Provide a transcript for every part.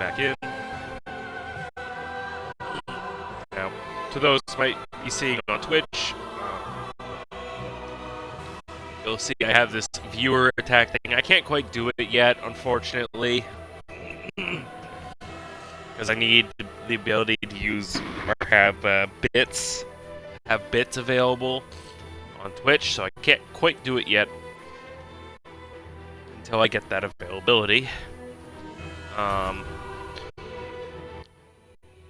back in. Now, to those who might be seeing on Twitch, you'll see I have this viewer attack thing. I can't quite do it yet, unfortunately, because I need the ability to use or have bits available on Twitch, so I can't quite do it yet until I get that availability.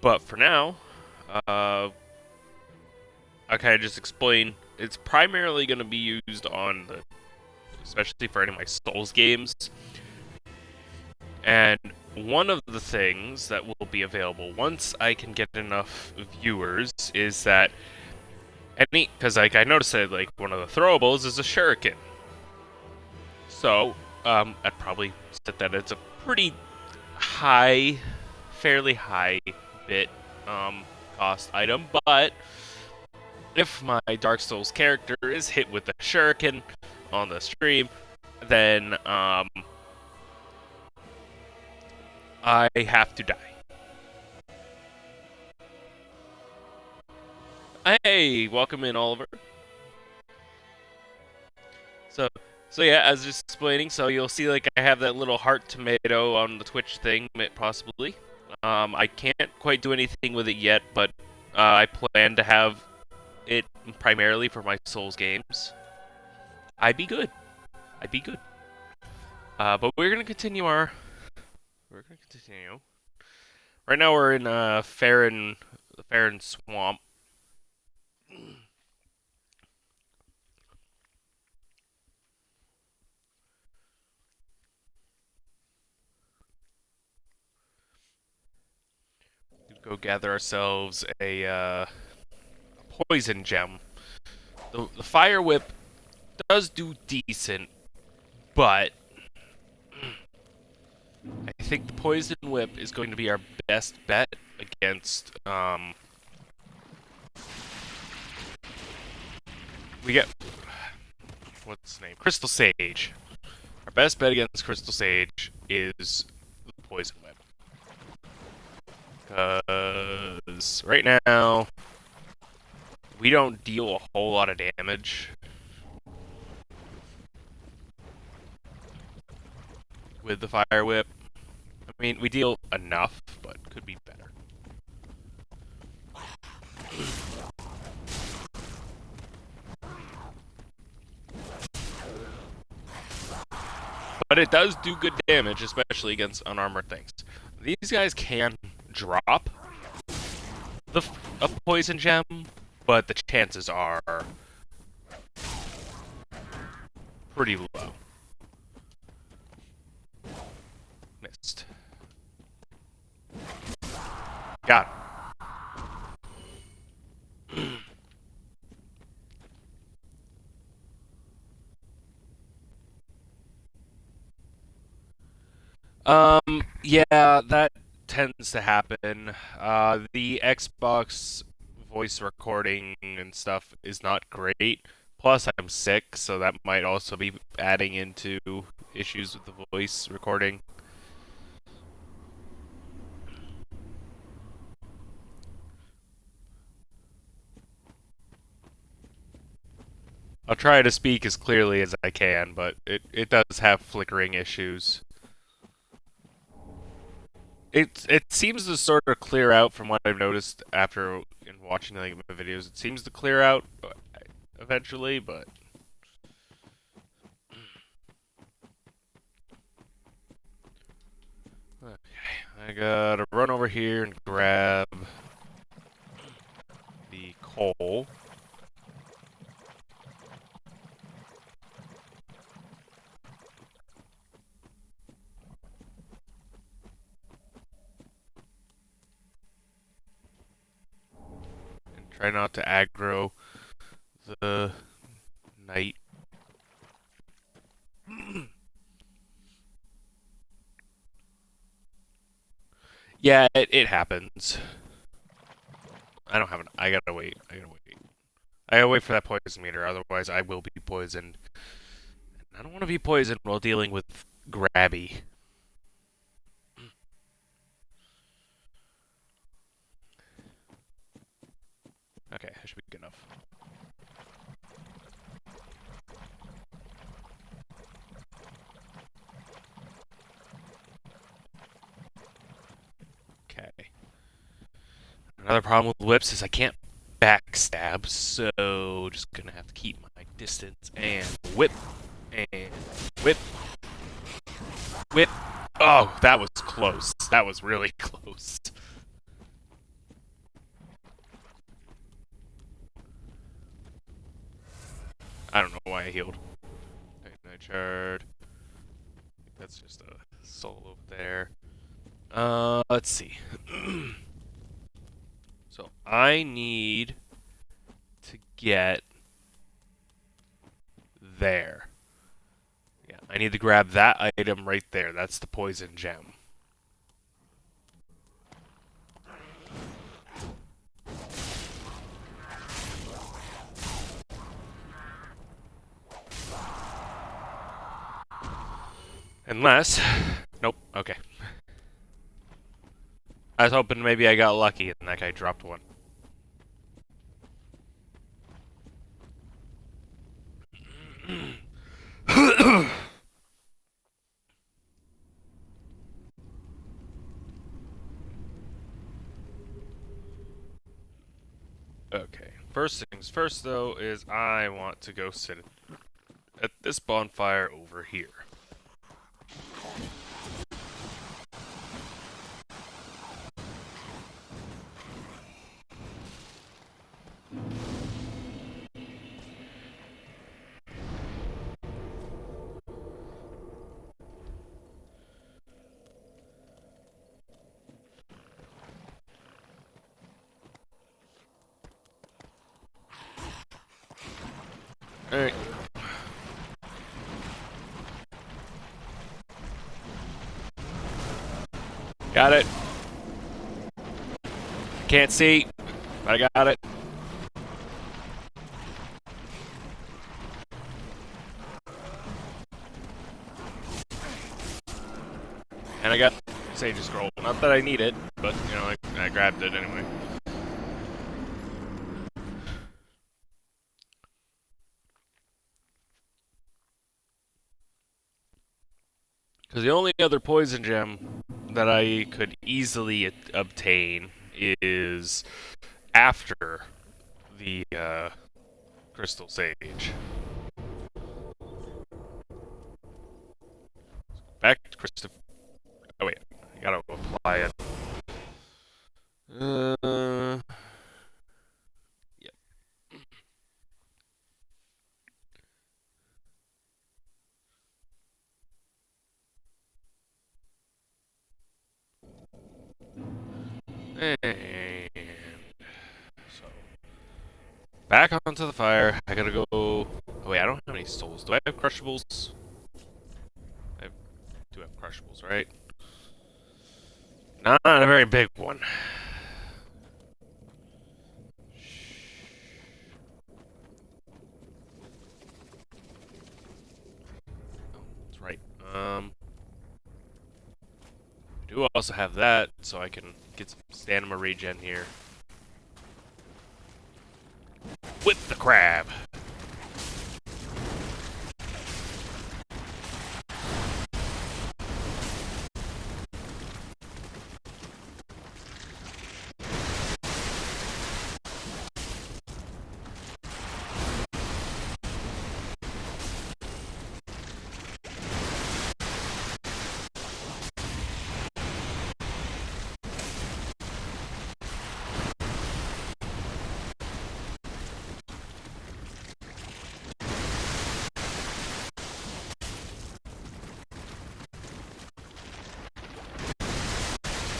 But for now, I kind of just explain. It's primarily going to be used on especially for any of my Souls games. And one of the things that will be available once I can get enough viewers is that because I noticed that one of the throwables is a shuriken. So I'd probably set that as a pretty high, fairly high bit cost item, but if my Dark Souls character is hit with a shuriken on the stream, then I have to die. Hey, welcome in, Oliver. So yeah, as just explaining, so you'll see I have that little heart tomato on the Twitch thing, possibly. I can't quite do anything with it yet, but I plan to have it primarily for my Souls games. I'd be good. But we're gonna continue Right now we're in the Farron Swamp. Go gather ourselves a poison gem. The fire whip does do decent, but I think the poison whip is going to be our best bet against we get what's the name? Crystal Sage. Our best bet against Crystal Sage is the poison whip. Because right now we don't deal a whole lot of damage with the fire whip. I mean, we deal enough, but could be better. But it does do good damage, especially against unarmored things. These guys can drop a poison gem, but the chances are pretty low. Missed. Got it. Yeah, that tends to happen. The Xbox voice recording and stuff is not great. Plus, I'm sick, so that might also be adding into issues with the voice recording. I'll try to speak as clearly as I can, but it does have flickering issues. It seems to sort of clear out from what I've noticed after in watching my videos. It seems to clear out eventually, but okay, I gotta run over here and grab the coal. Try not to aggro the knight. Yeah, it happens. I don't have an. I gotta wait. I gotta wait for that poison meter, otherwise I will be poisoned. And I don't want to be poisoned while dealing with Grabby. Okay, that should be good enough. Okay. Another problem with whips is I can't backstab, so just gonna have to keep my distance and whip and whip, whip. Oh, that was close. That was really close. I don't know why I healed. Night shard. That's just a soul over there. Let's see. So I need to get there. Yeah, I need to grab that item right there. That's the poison gem. Unless... Nope, okay. I was hoping maybe I got lucky and that guy dropped one. Okay, first things first though is I want to go sit at this bonfire over here. Alright. Got it. Can't see, but I got it. And I got Sage Scroll. Not that I need it, but, you know, I grabbed it anyway. Because the only other poison gem that I could easily obtain is after the Crystal Sage. Back to Crystal. Oh wait, I gotta apply it. Yep. And so back onto the fire. I gotta go. Oh wait, I don't have any souls. Do I have crushables? I do have crushables, right? Not a very big one. Oh, that's right. I do also have that, so I can get some stamina regen here. Whip the crab.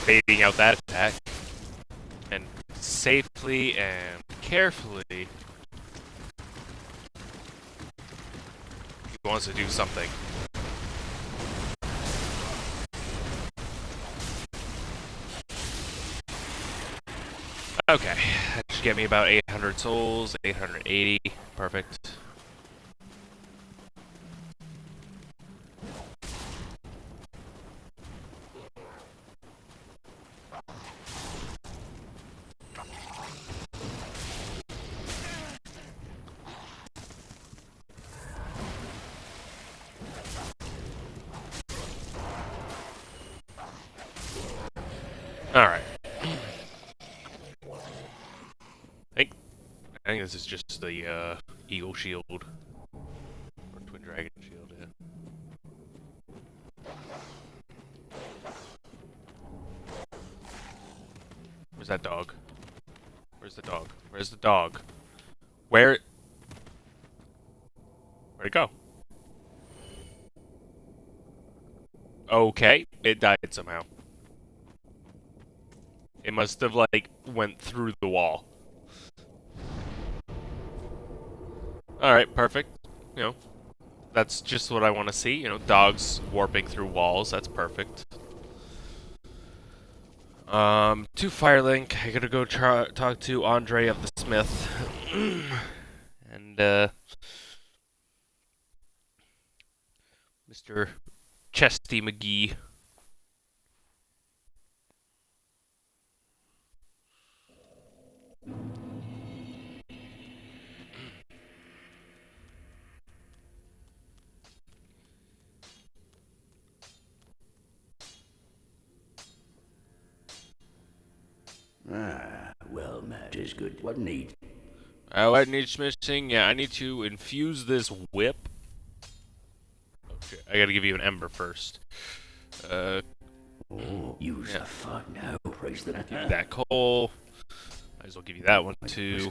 Baiting out that attack. And safely and carefully, he wants to do something. Okay, that should get me about 800 souls, 880, perfect. Alright. I think this is just the eagle shield. Or twin dragon shield, yeah. Where's that dog? Where's the dog? Where's the dog? Where'd it go? Okay, it died somehow. It must have, like, went through the wall. Alright, perfect. You know, that's just what I want to see. You know, dogs warping through walls. That's perfect. To Firelink, I gotta go talk to Andre of the Smith. And, Mr. Chesty McGee. Ah, well, Matt is good. What need? What needs missing? Yeah, I need to infuse this whip. Oh shit, I gotta give you an ember first. Oh, use the fuck now, praise the Give you that coal. Might as well give you that one too.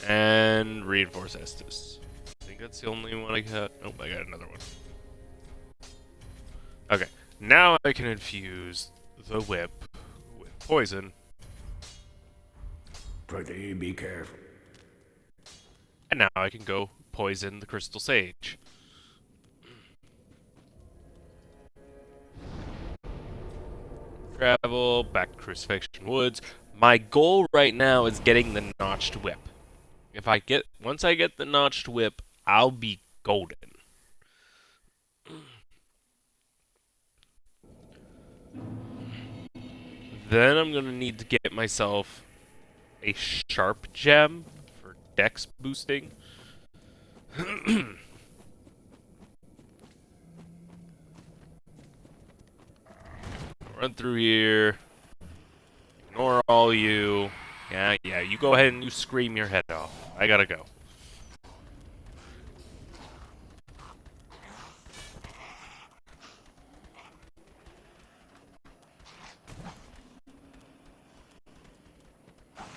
And reinforce Estus. I think that's the only one I got. Nope, I got another one. Okay, now I can infuse the whip with poison. Pretty be careful. And now I can go poison the Crystal Sage. Travel back to Crucifixion Woods. My goal right now is getting the notched whip. Once I get the notched whip, I'll be golden. Then I'm gonna need to get myself a sharp gem for dex boosting. Run through here. Ignore all you. Yeah, you go ahead and you scream your head off. I gotta go.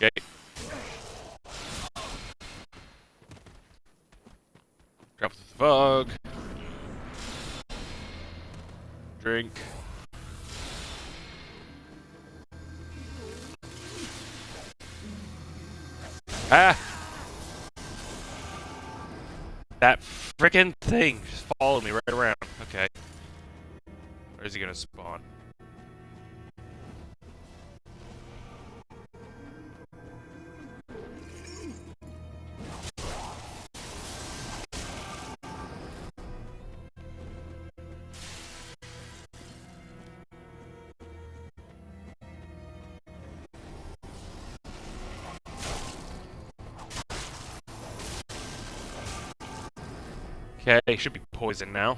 Okay. Drop the fog. Drink. Ah! That frickin' thing just followed me right around. Okay. Where is he gonna spawn? Okay, he should be poisoned now.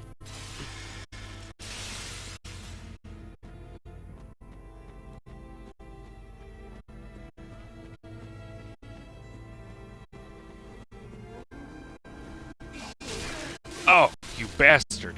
Oh, you bastard.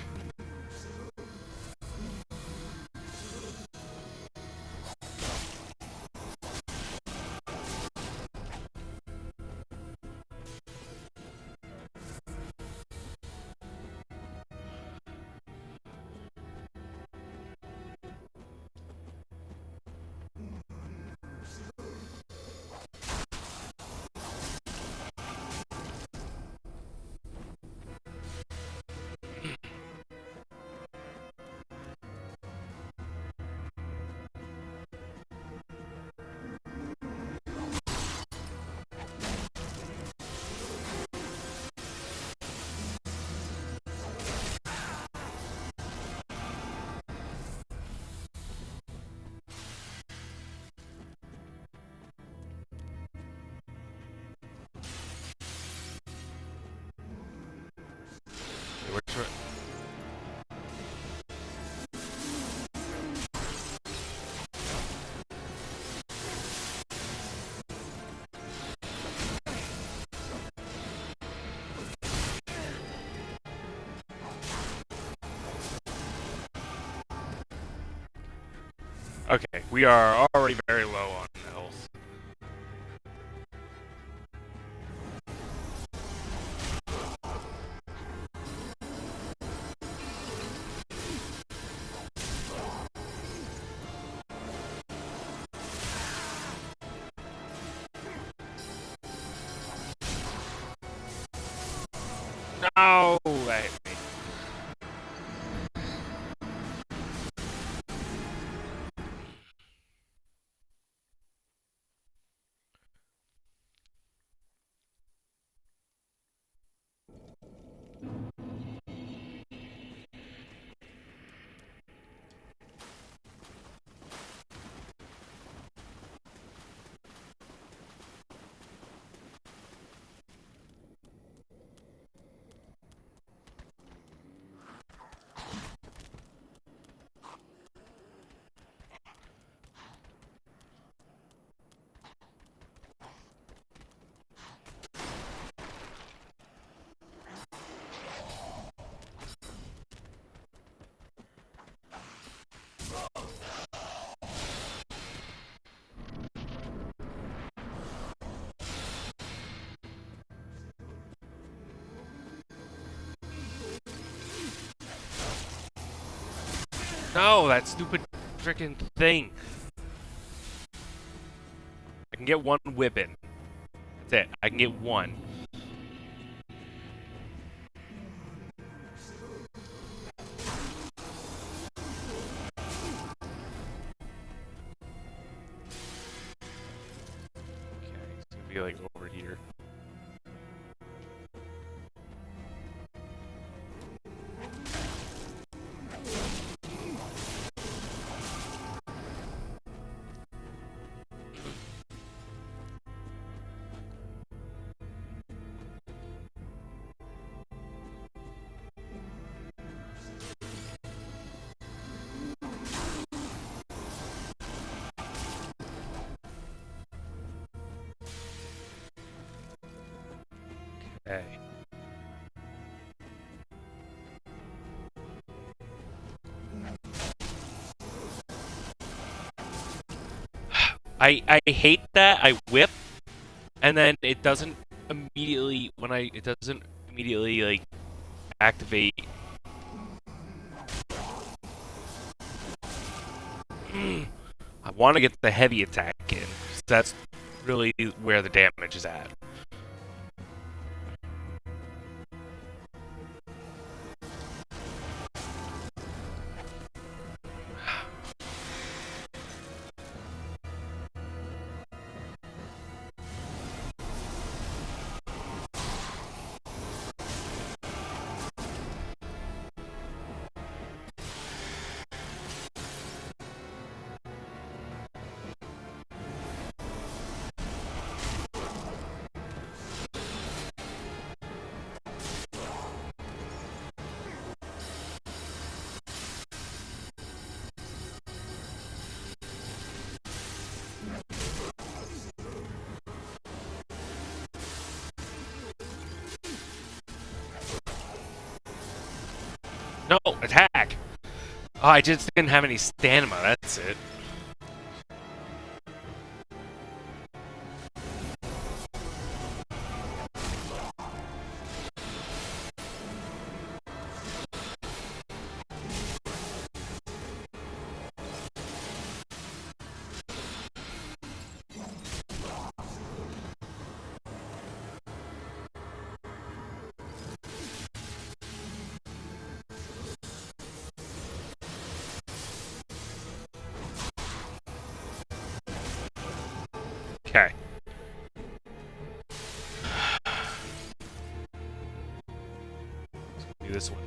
Okay, we are already very low on health. No, that hit me. No, that stupid freaking thing. I can get one whipping. That's it. I can get one. Okay, it's gonna be like over here. Okay. I hate that. I whip, and then it doesn't immediately it doesn't immediately like activate. I want to get the heavy attack in. 'Cause that's really where the damage is at. No, attack! Oh, I just didn't have any stamina, that's it. Okay. Do this one.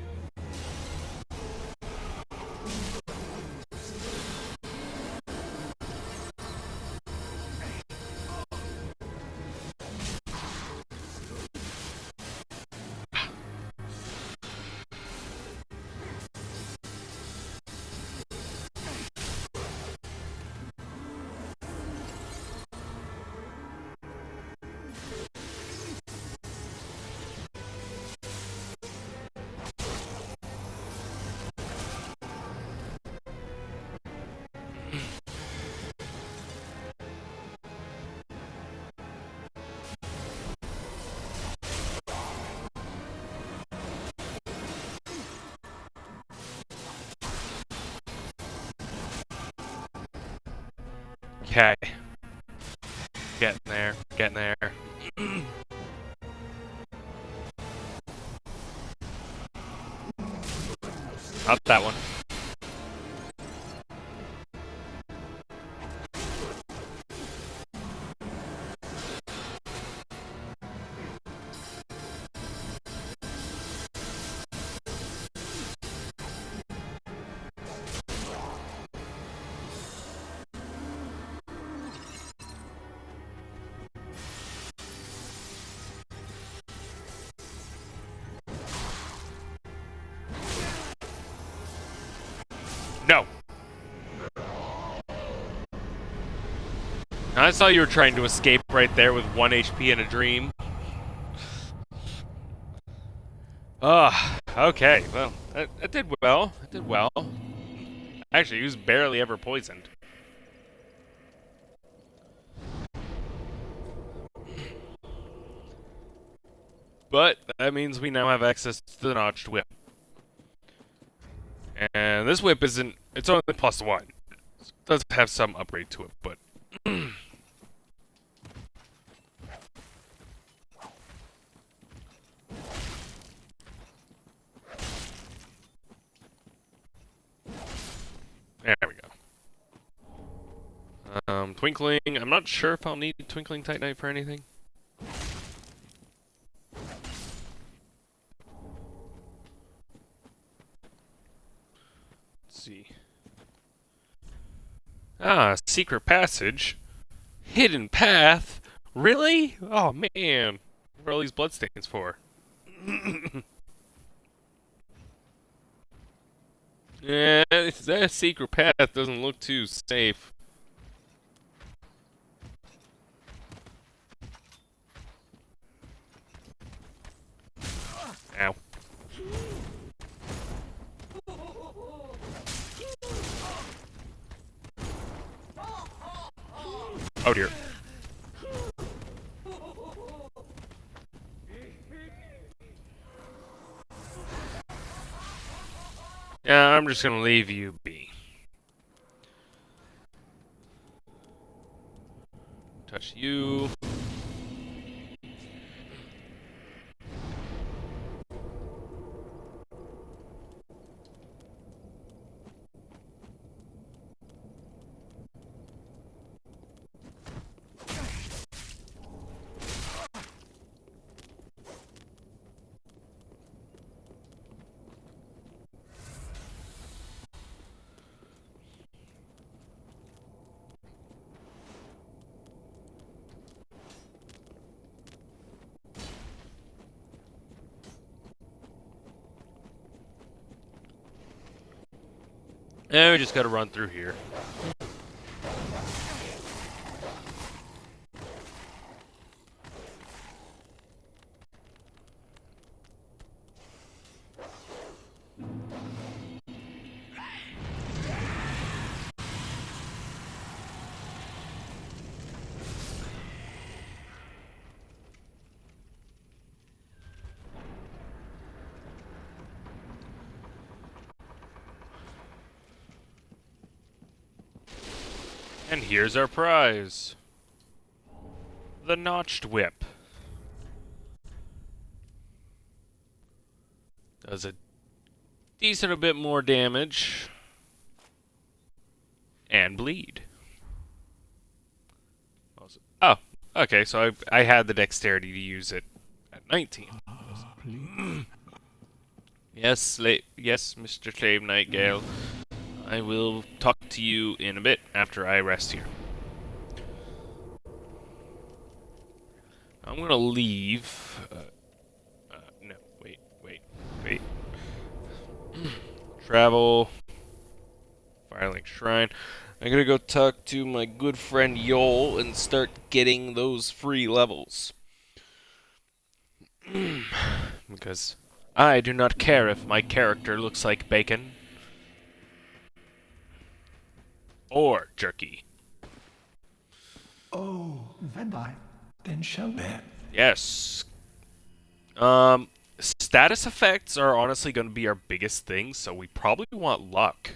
Okay. Getting there. Getting there. Not that one. No! I saw you were trying to escape right there with 1 HP and a dream. Okay. Well, that did well. It did well. Actually, he was barely ever poisoned. But that means we now have access to the notched whip. And this whip isn't... It's only +1. It does have some upgrade to it, but... There we go. Twinkling. I'm not sure if I'll need Twinkling Titanite for anything. Let's see. Secret passage. Hidden path? Really? Oh, man. What are all these bloodstains for? Yeah, that secret path doesn't look too safe. Ow. Oh dear. Yeah, I'm just gonna leave you be. Touch you. And we just gotta run through here. And here's our prize. The notched whip. Does a decent bit more damage. And bleed. Oh, okay, so I had the dexterity to use it at 19. Yes, Mr. Slave Nightgale. I will talk to you in a bit after I rest here. I'm gonna leave. No, wait. Travel. Firelink Shrine. I'm gonna go talk to my good friend Yol and start getting those free levels. Because I do not care if my character looks like bacon. Or jerky. Oh, then shall we? Yes. Status effects are honestly going to be our biggest thing, so we probably want luck.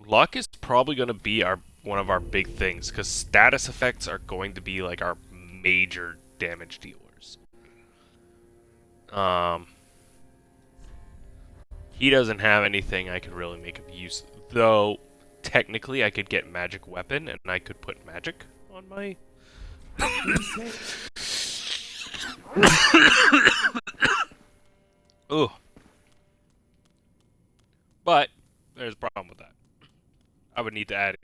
Luck is probably going to be one of our big things, because status effects are going to be like our major damage dealers. He doesn't have anything I could really make of use, though technically I could get magic weapon and I could put magic on my... Ooh. But there's a problem with that. I would need to add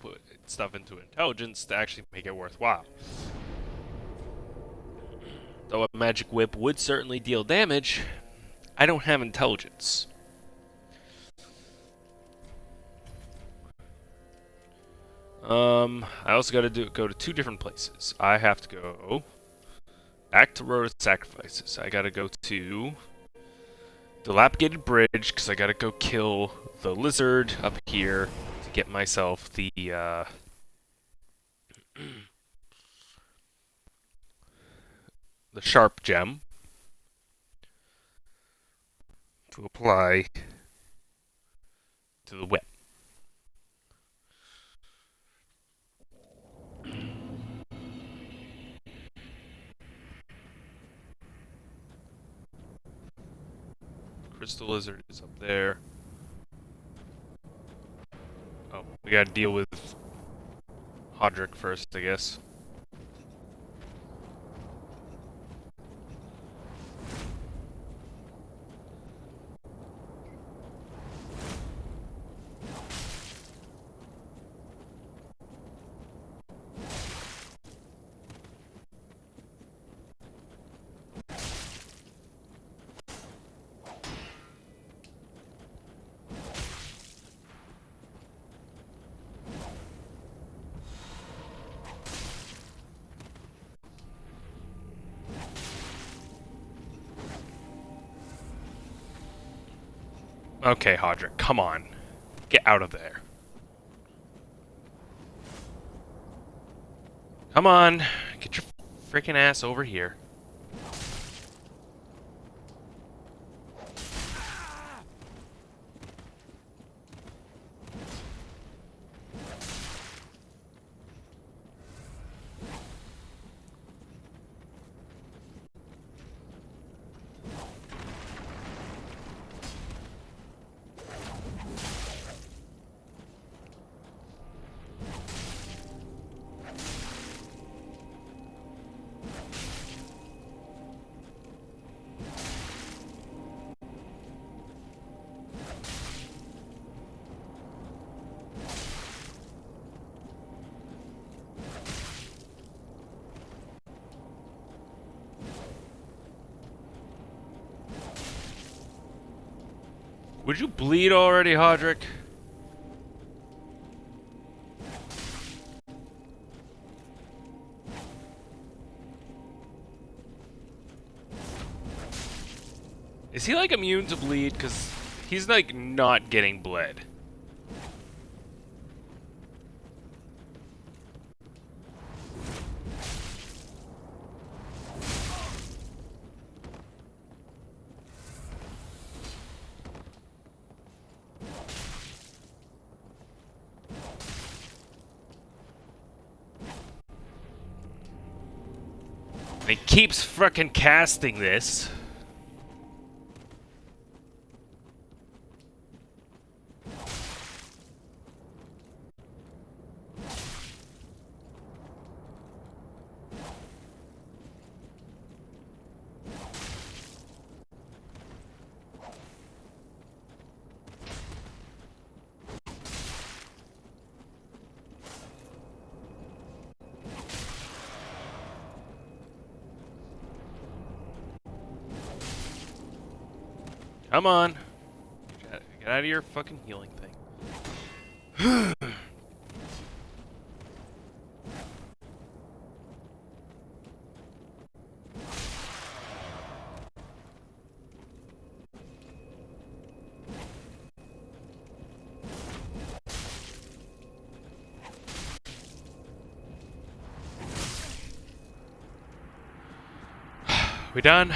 put stuff into intelligence to actually make it worthwhile. Though a magic whip would certainly deal damage, I don't have intelligence. I also got to go to 2 different places. I have to go back to Road of Sacrifices. I got to go to Dilapidated Bridge because I got to go kill the lizard up here to get myself the the sharp gem to apply to the whip. Crystal lizard is up there. Oh, we gotta deal with Hodrick first, I guess. Okay, Hodrick, come on. Get out of there. Come on, get your freaking ass over here. Would you bleed already, Hodrick? Is he like immune to bleed? Because he's like not getting bled. And he keeps frickin' casting this. Come on. Get out of your fucking healing thing. We done?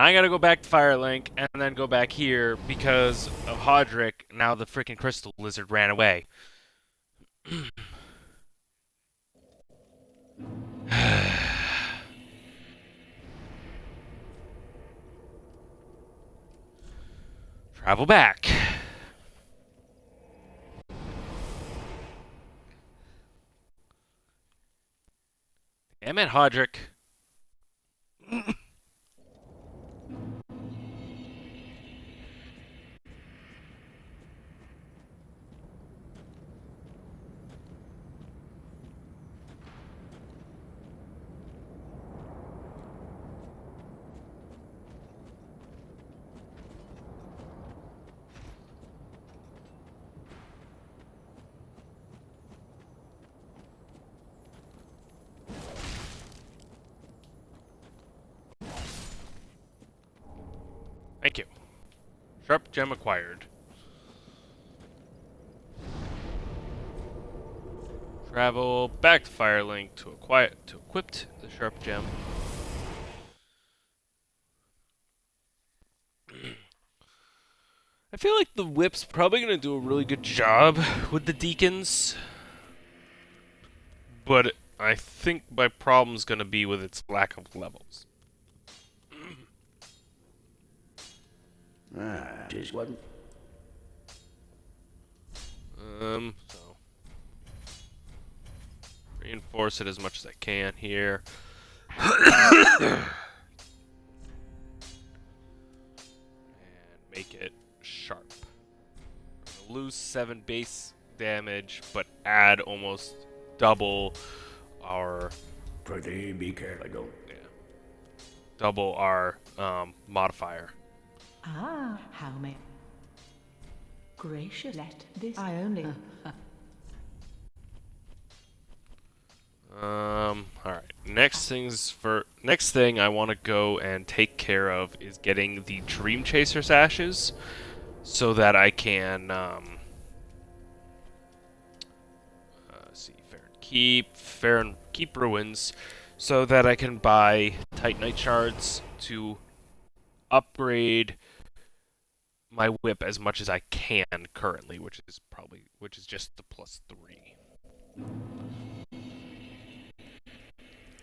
I gotta go back to Firelink and then go back here because of Hodrick. Now the freaking crystal lizard ran away. Travel back. Damn it, Hodrick. Thank you. Sharp gem acquired. Travel back to Firelink to equip the sharp gem. I feel like the whip's probably gonna do a really good job with the deacons, but I think my problem's gonna be with its lack of levels. Just one. So reinforce it as much as I can here. And make it sharp. I'm gonna lose 7 base damage, but add almost double our Be careful. double our modifier. Ah, how may... Gracious, let this... I only... Alright. Next thing I want to go and take care of is getting the Dream Chaser's ashes so that I can see Fair Keep ruins so that I can buy Titanite shards to upgrade my whip as much as I can currently, which is just the +3.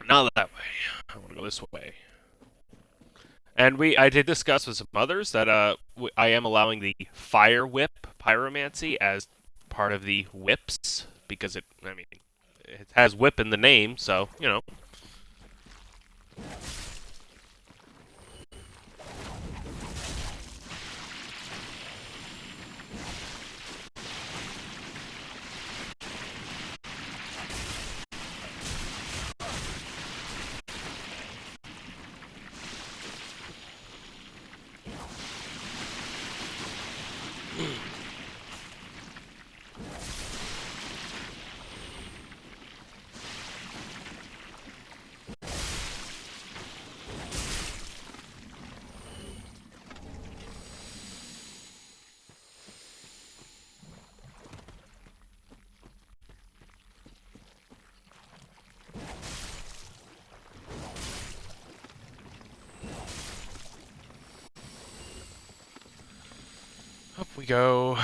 Not that way. I want to go this way. And I did discuss with some others that I am allowing the Fire Whip Pyromancy as part of the whips because it has whip in the name, so, you know. Up we go.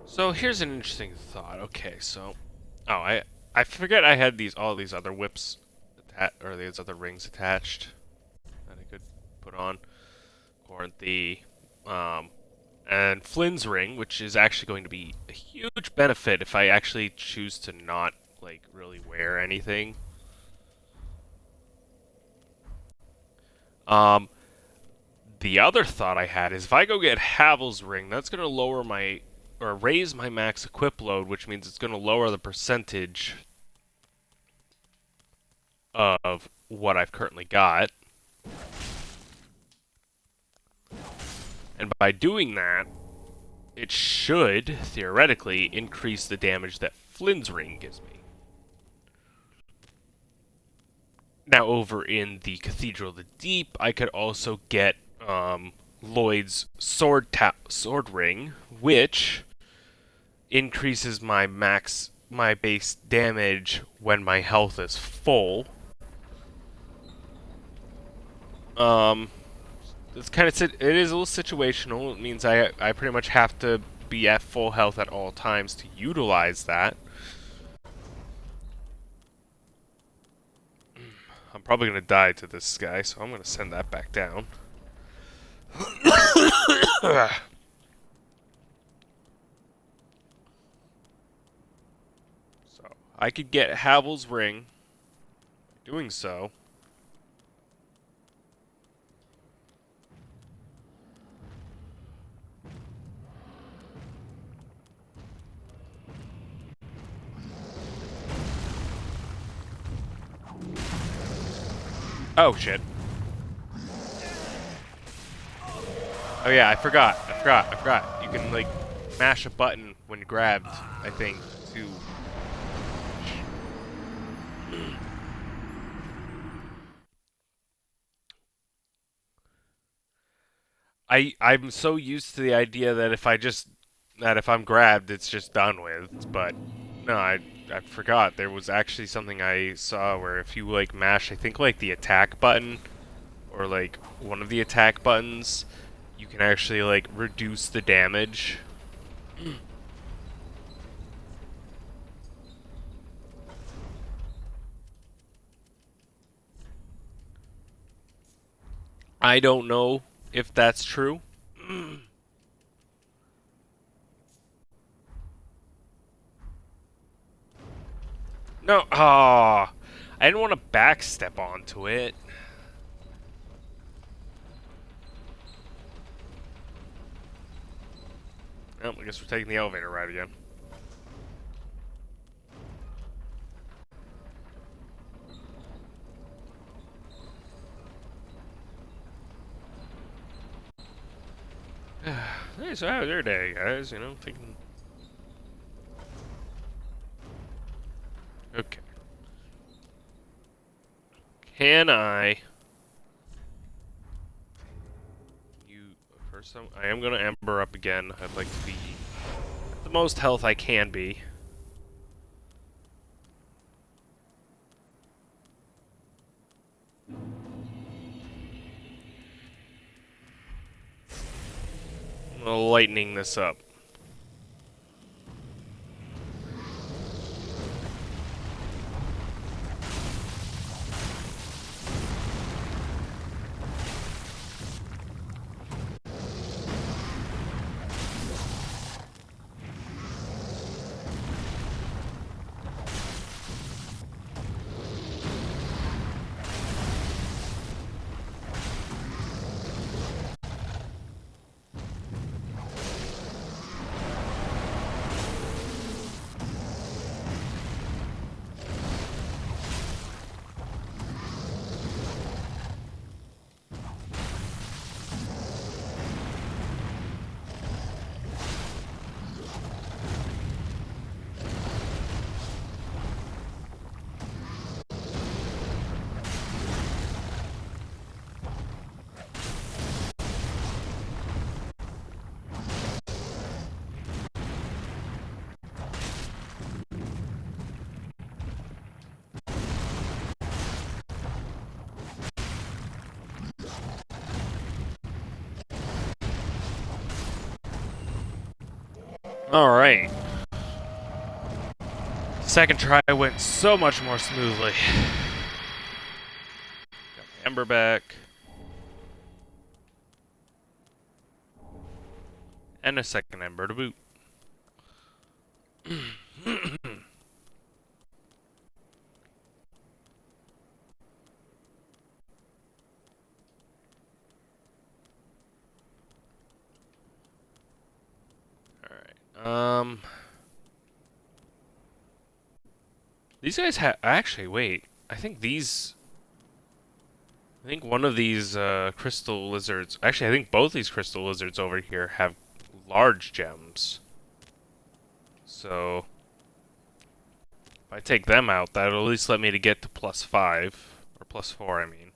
So here's an interesting thought. Okay, so I forget I had all these other whips or these other rings attached that I could put on. Corinthy, and Flynn's ring, which is actually going to be a huge benefit if I actually choose to not like really wear anything. The other thought I had is if I go get Havel's ring, that's going to raise my max equip load, which means it's going to lower the percentage of what I've currently got. And by doing that, it should, theoretically, increase the damage that Flynn's ring gives me. Now, over in the Cathedral of the Deep, I could also get Lloyd's sword ring, which increases my base damage when my health is full. It's kind of it is a little situational. It means I pretty much have to be at full health at all times to utilize that. I'm probably gonna die to this guy, so I'm gonna send that back down. So I could get Havel's ring. Doing so. Oh shit. Oh yeah, I forgot. You can like mash a button when grabbed, I think, to I'm so used to the idea that if I'm grabbed, it's just done with. But no, I forgot there was actually something I saw where if you like mash, I think like the attack button or like one of the attack buttons, you can actually like reduce the damage. I don't know if that's true. No, I didn't want to backstep onto it. Well, I guess we're taking the elevator ride again. Hey, so how's your day, guys? You know, thinking. Okay. Can I? First, I am gonna ember up again. I'd like to be at the most health I can be. I'm gonna lightening this up. Alright. Second try went so much more smoothly. Got my ember back. And a second ember to boot. Alright. These guys have... Actually, wait. I think one of these crystal lizards... Actually, I think both these crystal lizards over here have large gems. So if I take them out, that'll at least let me to get to +5 or +4, I mean.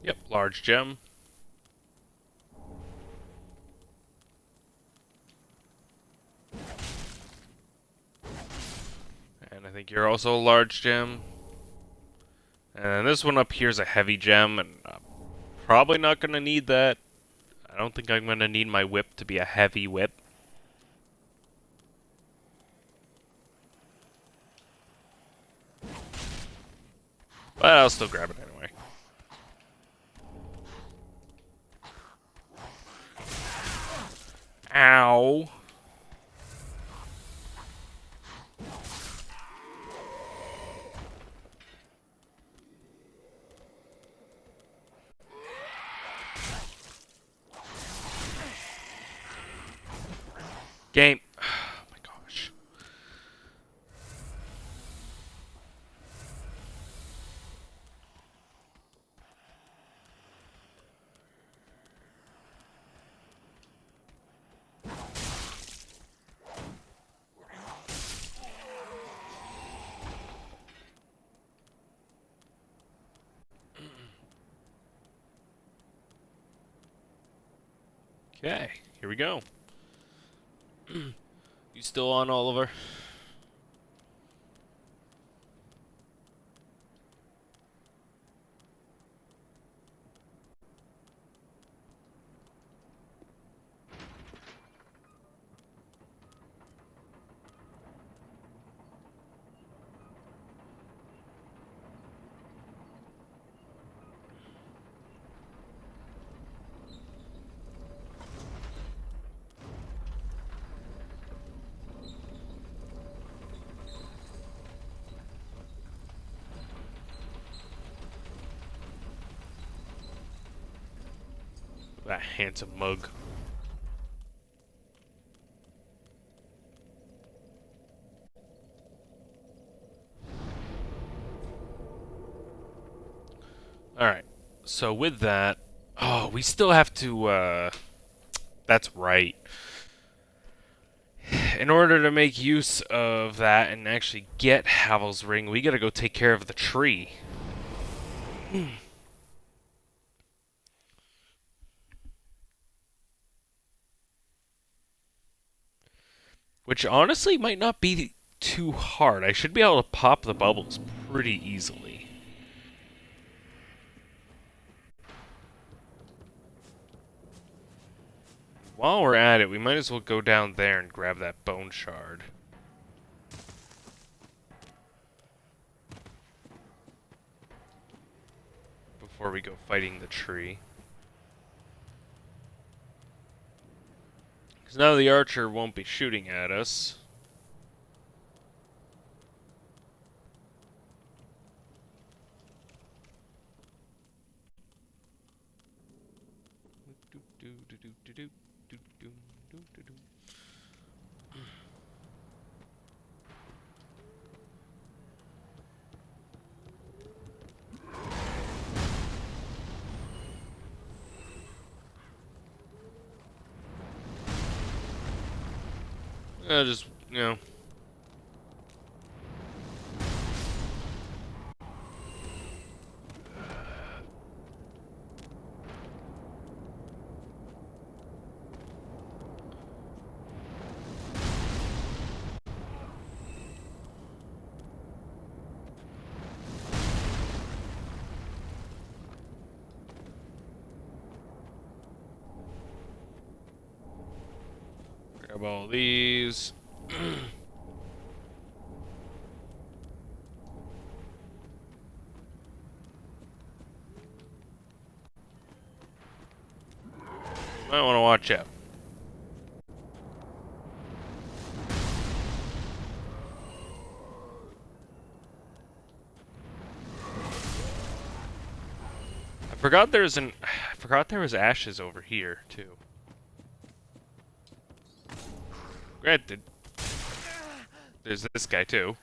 Yep, large gem. And I think you're also a large gem. And this one up here is a heavy gem, and I'm probably not going to need that. I don't think I'm going to need my whip to be a heavy whip. But I'll still grab it anyway. Ow. Game. Oh my gosh. Okay, here we go. You still on, Oliver? That handsome mug. Alright, so with that... Oh, we still have to, That's right. In order to make use of that and actually get Havel's Ring, we gotta go take care of the tree. Which honestly might not be too hard. I should be able to pop the bubbles pretty easily. While we're at it, we might as well go down there and grab that bone shard. Before we go fighting the tree. Because now the archer won't be shooting at us. Just, you know. Grab all these. Might want to watch out. I forgot there was ashes over here too. Granted, there's this guy too.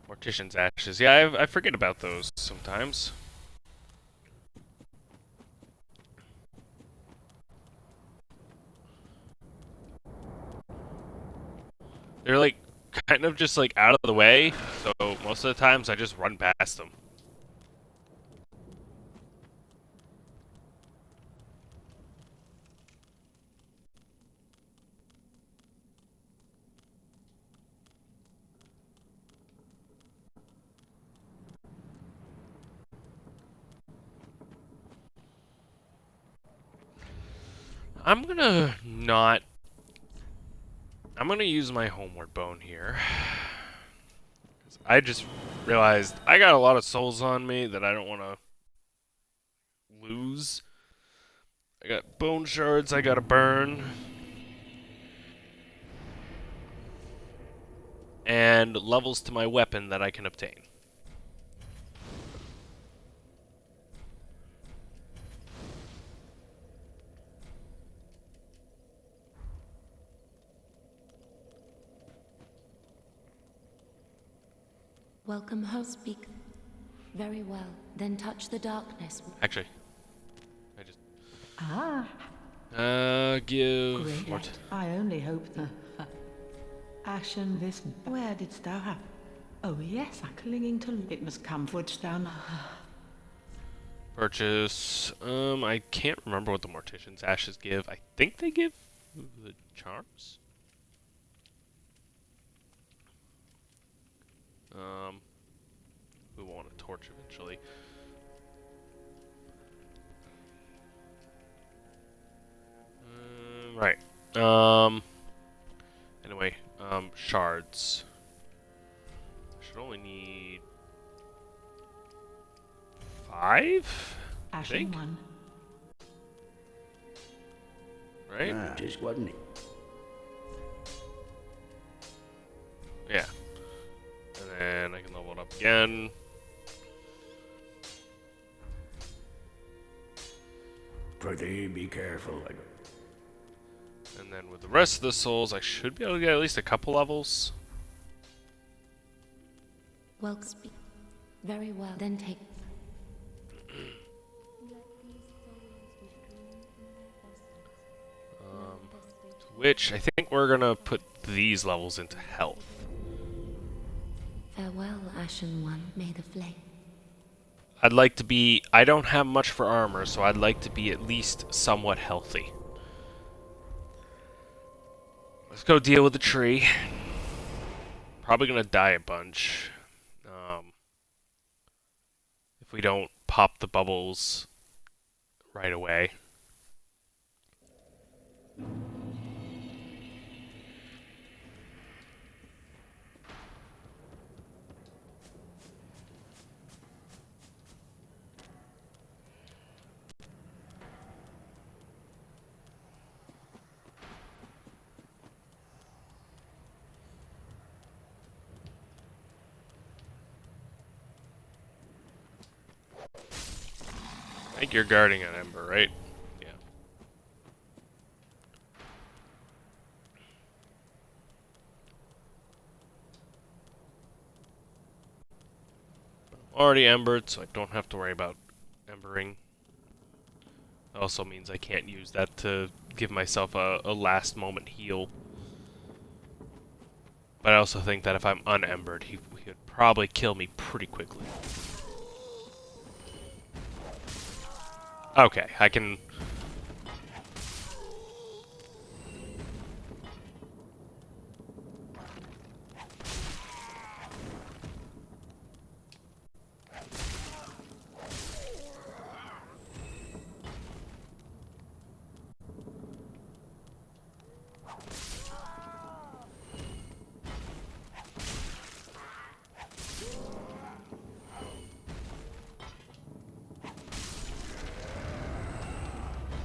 Mortician's ashes. Yeah, I forget about those sometimes. They're like kind of just like out of the way, so most of the times I just run past them. I'm gonna not. I'm gonna use my homeward bone here. I just realized I got a lot of souls on me that I don't want to lose. I got bone shards I gotta burn. And levels to my weapon that I can obtain. Welcome home. Speak. Very well. Then touch the darkness. Actually, I just give Great. more. I only hope that. Ashen, this. Where didst thou have? Oh yes, clinging to it must come wouldst down. Purchase. I can't remember what the Mortician's ashes give. I think they give the charms. We want a torch eventually. Right. Anyway, shards. I should only need 5. I Ashen think. one. Right? Ah, just wasn't it? Yeah. And then I can level it up again. Prithee, be careful. And then with the rest of the souls, I should be able to get at least a couple levels. Well, speak. Very well. Then take. Which I think we're gonna put these levels into health. Farewell, Ashen One. May the flame. I'd like to be. I don't have much for armor, so I'd like to be at least somewhat healthy. Let's go deal with the tree. Probably gonna die a bunch. If we don't pop the bubbles right away. I think you're guarding an ember, right? Yeah. I'm already embered, so I don't have to worry about embering. It also means I can't use that to give myself a last moment heal. But I also think that if I'm unembered, he would probably kill me pretty quickly. Okay, I can...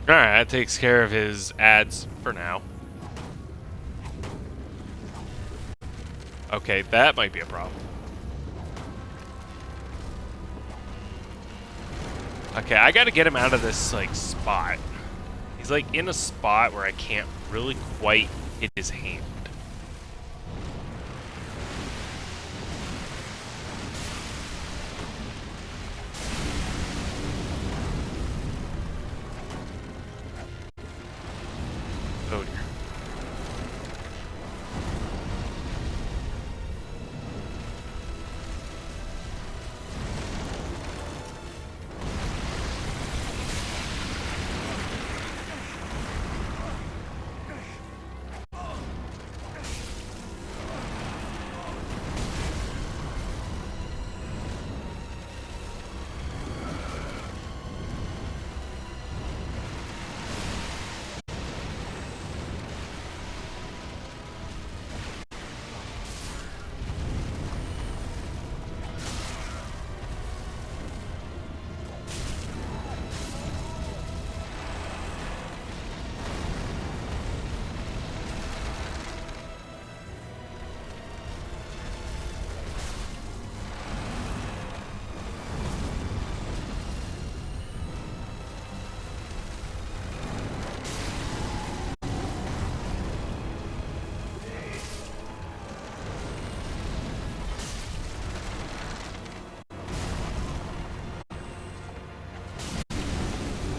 Alright, that takes care of his ads for now. Okay, that might be a problem. Okay, I gotta get him out of this, like, spot. He's, like, in a spot where I can't really quite hit his hand. Oh dear.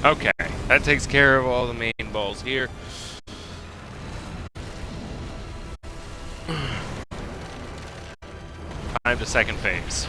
Okay, that takes care of all the main balls here. Time to second phase.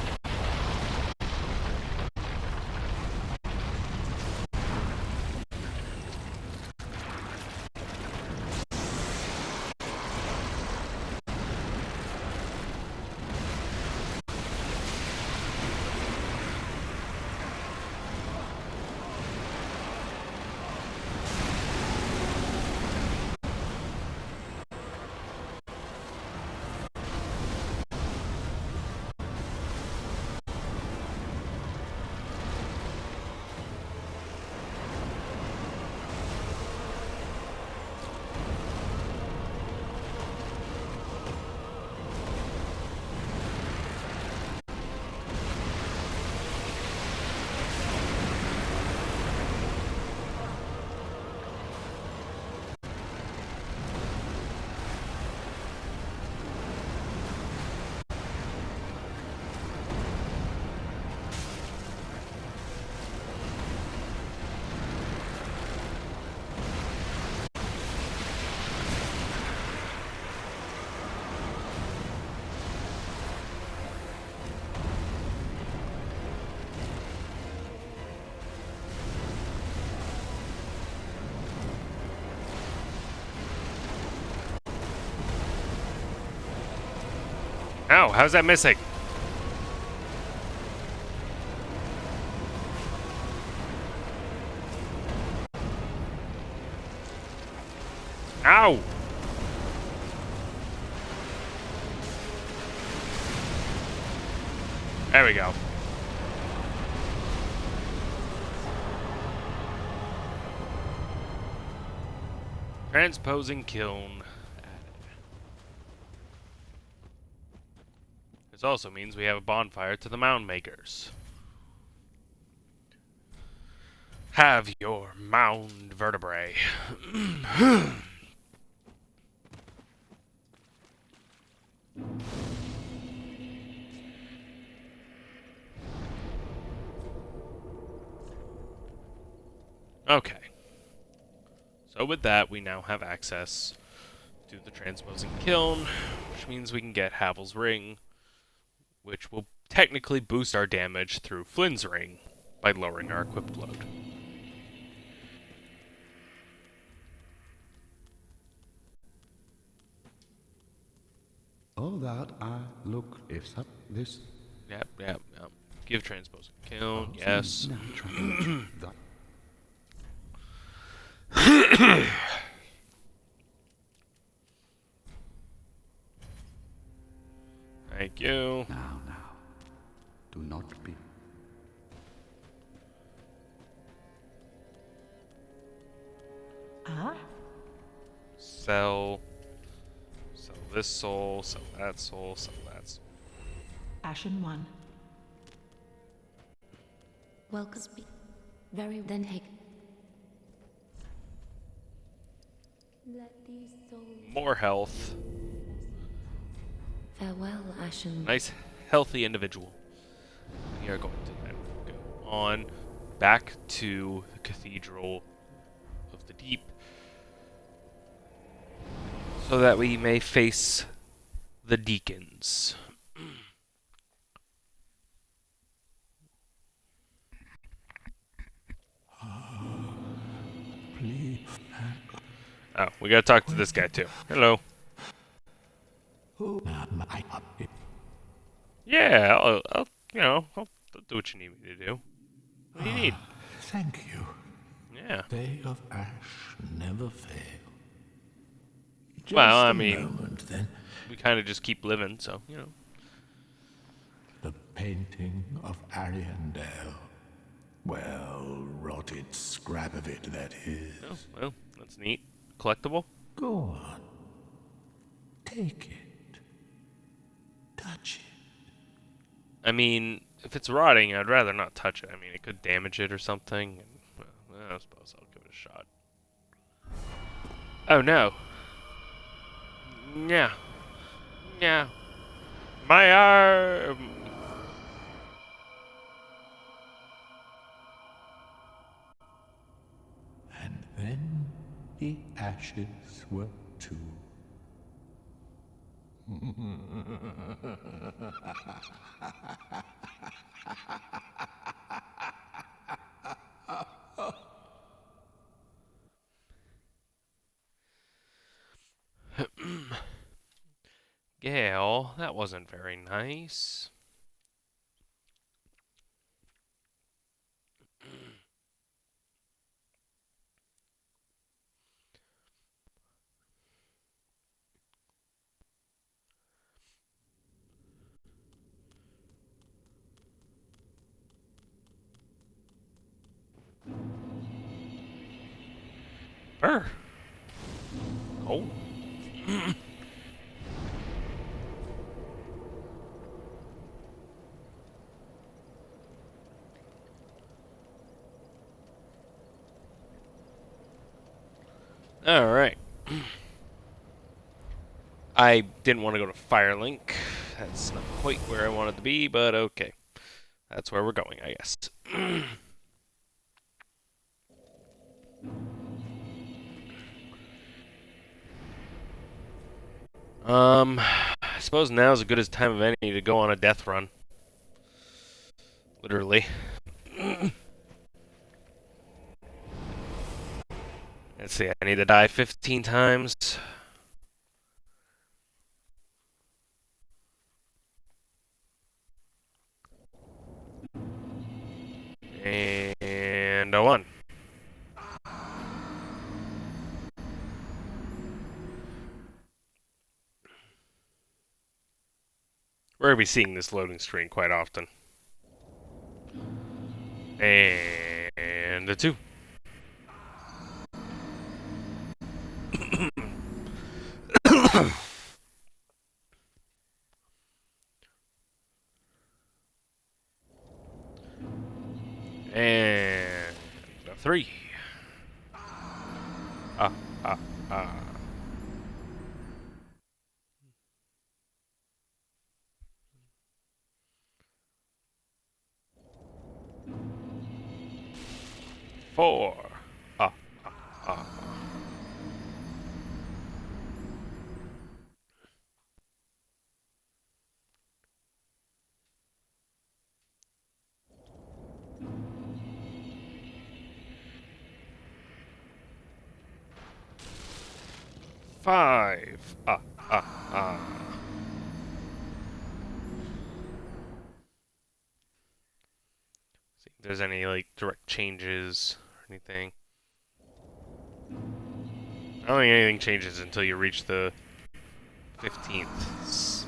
Ow, how's that missing? Ow! There we go. Transposing kiln. This also means we have a bonfire to the mound makers. Have your mound vertebrae. Okay. So with that, we now have access to the transposing kiln, which means we can get Havel's ring, which will technically boost our damage through Flynn's ring by lowering our equipped load. All that I look if up this Yep. Give transposing kiln, yes. that Thank you. now, do not be. Ah, Sell. Sell this soul. Sell that soul. Sell that soul. Ashen 1. Welcome. Very then take. Let these souls More health. farewell, Ashen. Nice, healthy individual. We are going to then go on back to the Cathedral of the Deep so that we may face the deacons. Please. Oh, we gotta talk to this guy too. Hello. Who am I? Yeah, I'll I'll do what you need me to do. What do you need? Thank you. Yeah. Day of Ash never fail. Just Well, I a mean- moment, then. We kind of just keep living, so, you know. The painting of Ariandel. Well, rotted scrap of it, that is. Oh, well, that's neat. Collectible? Go on. Take it. Touch it. I mean, if it's rotting, I'd rather not touch it. I mean, it could damage it or something. And, well, I suppose I'll give it a shot. Oh, no. Yeah. Yeah. My arm. And then the ashes were too. Gale, that wasn't very nice. Burr. Oh. Alright. I didn't want to go to Firelink. That's not quite where I wanted to be, but okay. That's where we're going, I guess. I suppose now's as good as time of any to go on a death run. Literally. Let's see, I need to die 15 times. And a 1. We're going to be seeing this loading screen quite often. And a 2. And a 3. Ah, ah, ah. Four. Ah, ah, ah. Five. Ah, ah, ah. See if there's any like direct changes or anything. I don't think anything changes until you reach the 15th.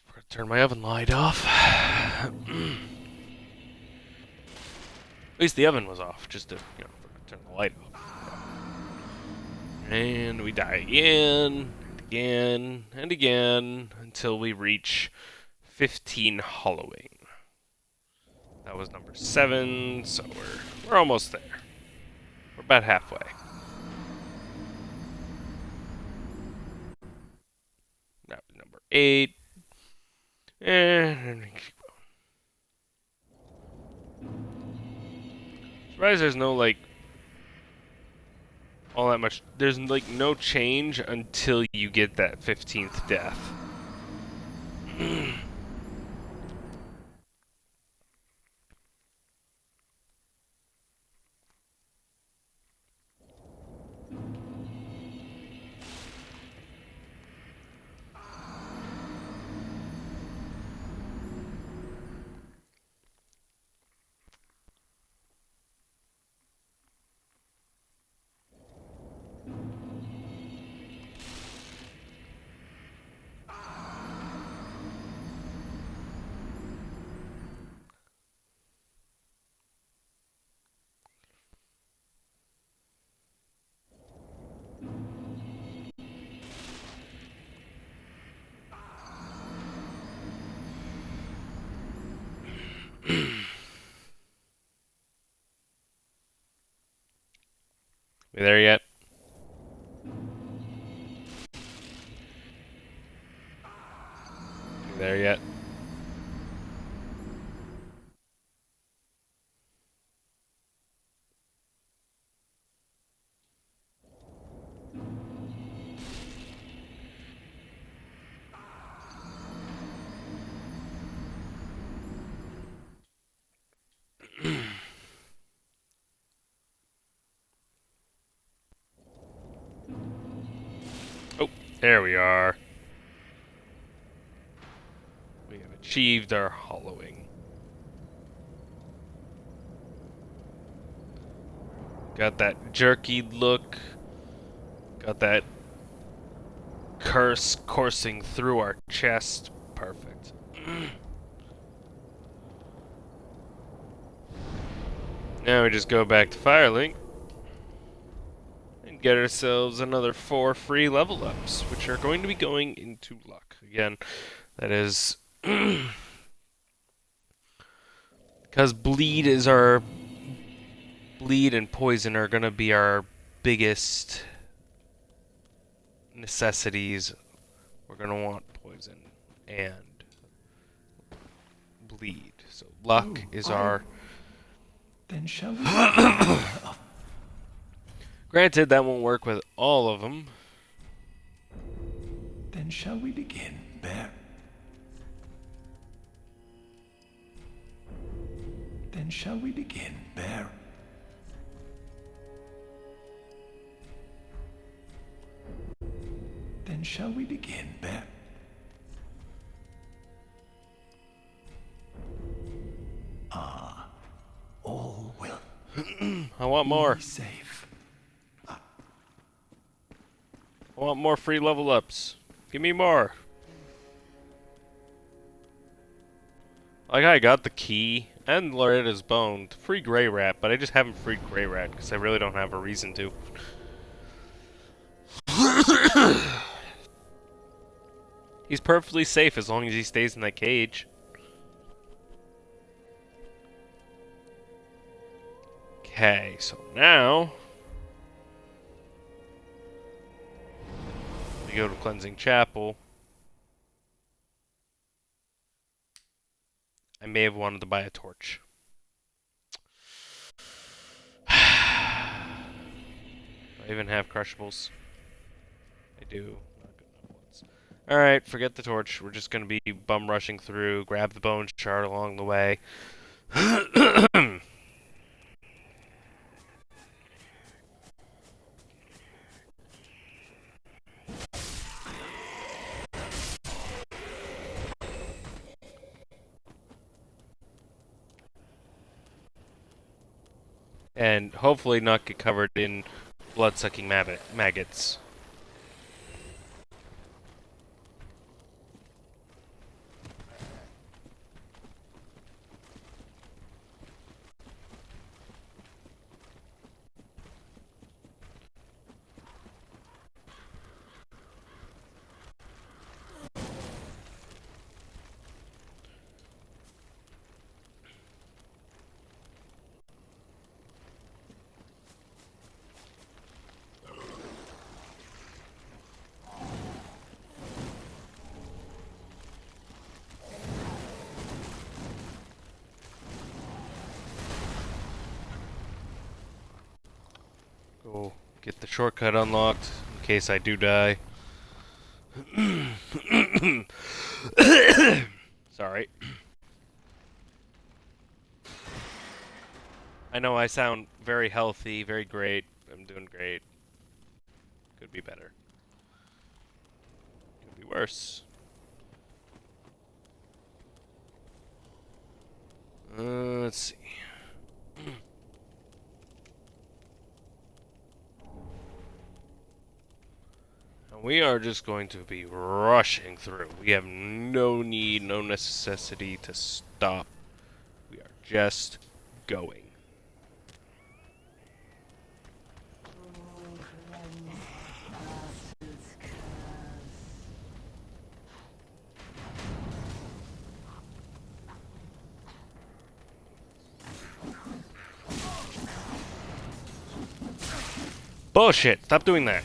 I'm gonna turn my oven light off. At least the oven was off, just to, turn the light off. And we die again, and again, and again, until we reach 15 hollowing. That was number 7, so we're almost there. We're about halfway. That was number 8. And keep going. Surprised there's no, like, all that much. There's, like, no change until you get that 15th death. We there yet? We there yet? Oh, there we are. We have achieved our hollowing. Got that jerky look. Got that curse coursing through our chest. Perfect. Now we just go back to Firelink and get ourselves another 4 free level ups, which are going to be going into luck. Again, that is because bleed and poison are going to be our biggest necessities. We're going to want poison and bleed. So luck is our... Then shall we? Granted, that won't work with all of them. Then shall we begin, Bear? Then shall we begin, Bear? Then shall we begin, Bear? All will I want more. be safe. I want more free level ups. Give me more. Like, I got the key and Loretta's bone. Free Grey Rat, but I just haven't freed Grey Rat because I really don't have a reason to. He's perfectly safe as long as he stays in that cage. Okay, so now we go to Cleansing Chapel. I may have wanted to buy a torch. I even have crushables. I do. Not good enough ones. Alright, forget the torch. We're just going to be bum rushing through, grab the bone shard along the way. And hopefully not get covered in blood-sucking maggots. Go get the shortcut unlocked in case I do die. Sorry. I know I sound very healthy, very great. I'm doing great. Could be better. Could be worse. Let's see. And we are just going to be rushing through. We have no need, no necessity to stop. We are just going. Bullshit! Stop doing that.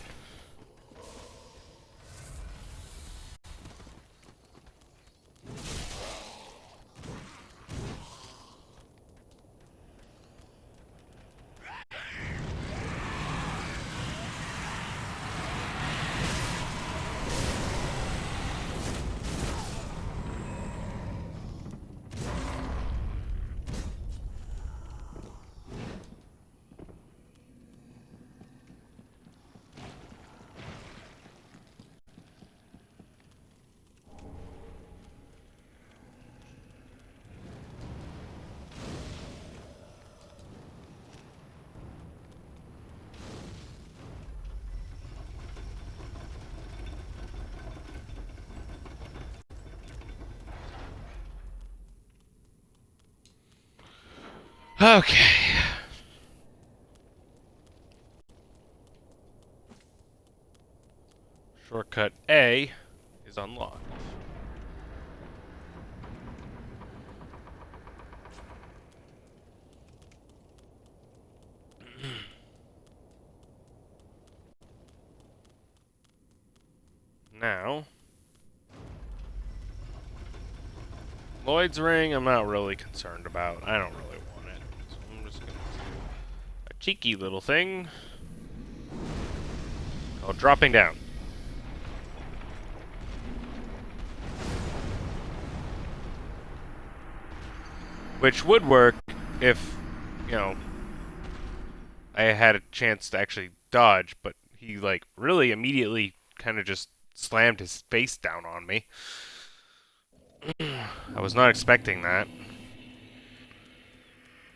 Okay. Shortcut A is unlocked. Now, Lloyd's ring I'm not really concerned about. I don't really want it. So I'm just gonna do a cheeky little thing called dropping down. Which would work if, you know, I had a chance to actually dodge, but he, like, really immediately kind of just slammed his face down on me. I was not expecting that.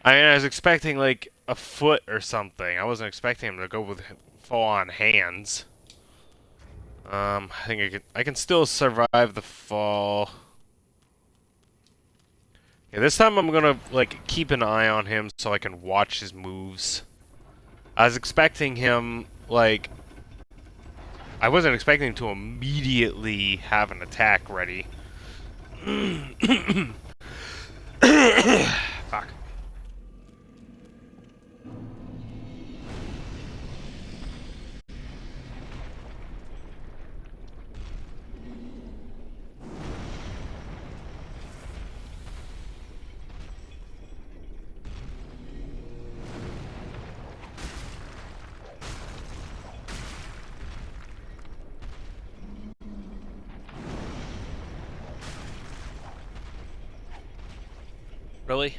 I mean, I was expecting, like, a foot or something. I wasn't expecting him to go with full-on hands. I think I can still survive the fall. Yeah, this time I'm gonna, like, keep an eye on him so I can watch his moves. I was expecting him, like... I wasn't expecting to immediately have an attack ready. Fuck. Really?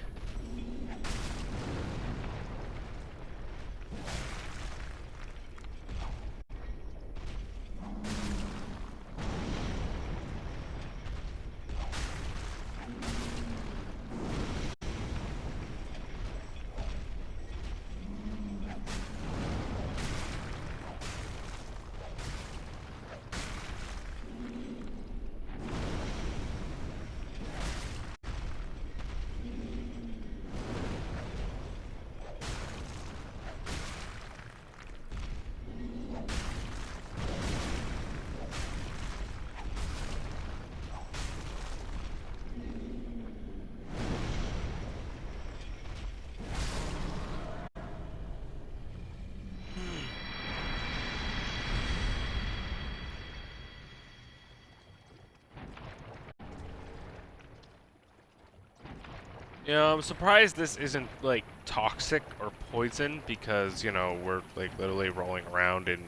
You know, I'm surprised this isn't like toxic or poison because, you know, we're like literally rolling around in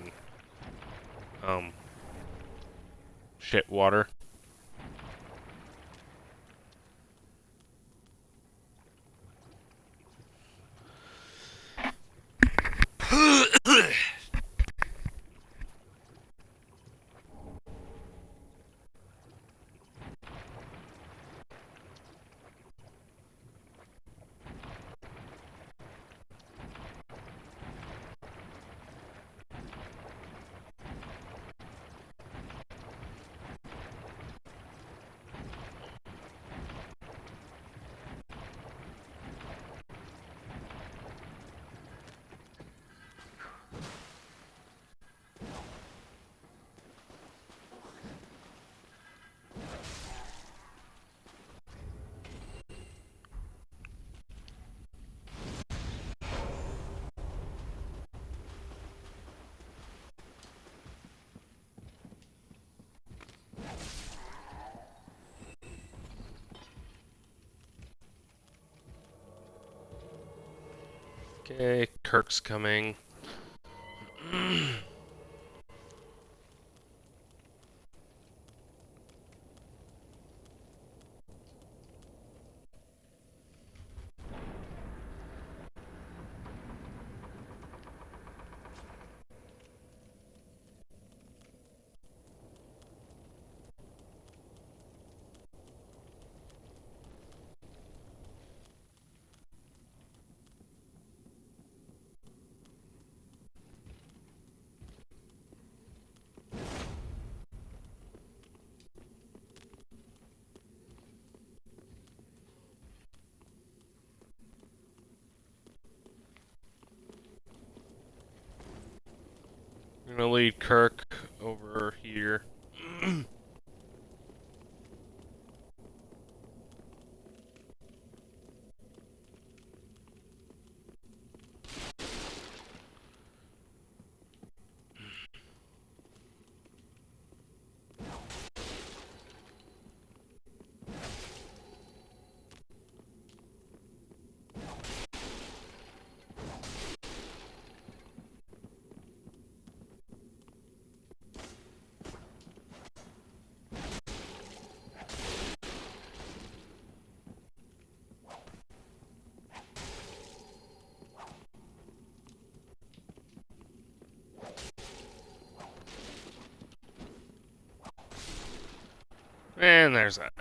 um shit water. Okay, Kirk's coming. I'm gonna lead Kirk over here. And there's that.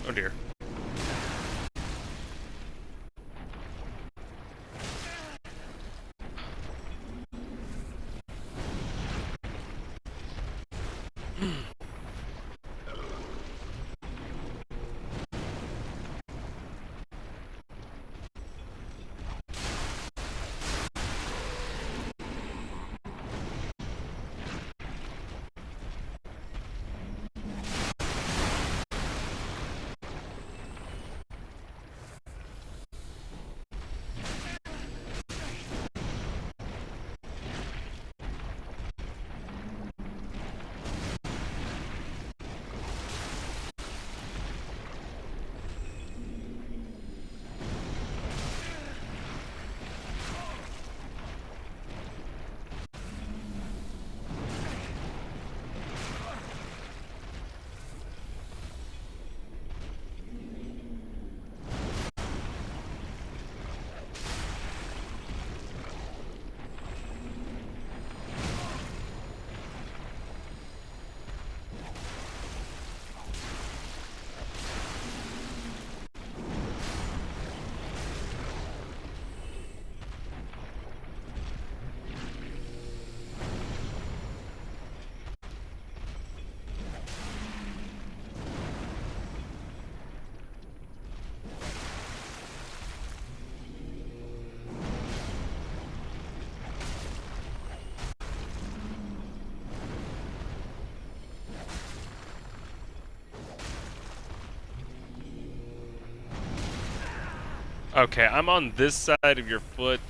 Oh dear. Okay, I'm on this side of your foot.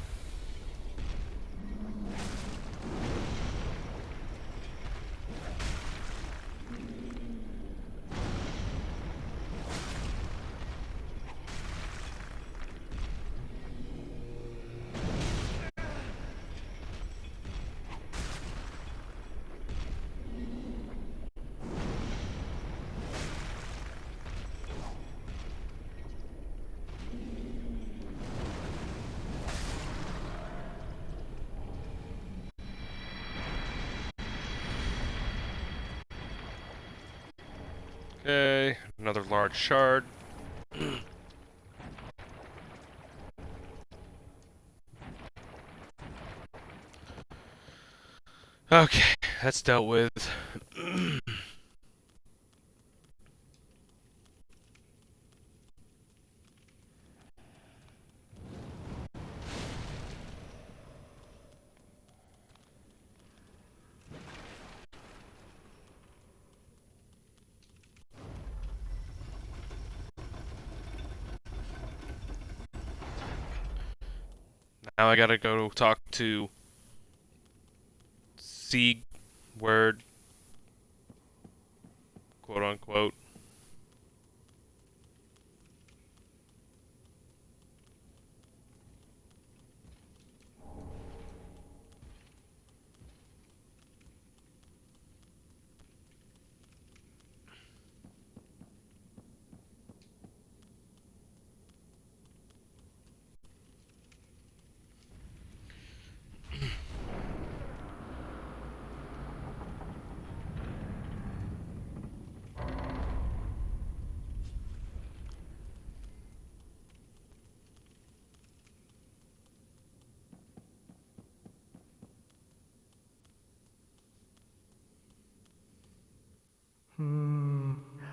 Okay, another large shard. Okay, that's dealt with. Now I gotta go talk to C word, quote unquote.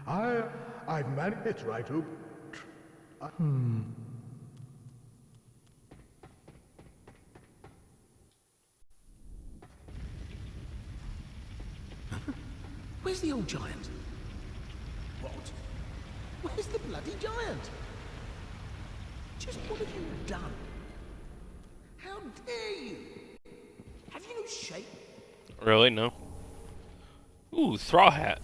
I, I've managed it right up. Where's the old giant? What? Where's the bloody giant? Just what have you done? How dare you? Have you no shape? Really? No. Ooh, straw hat.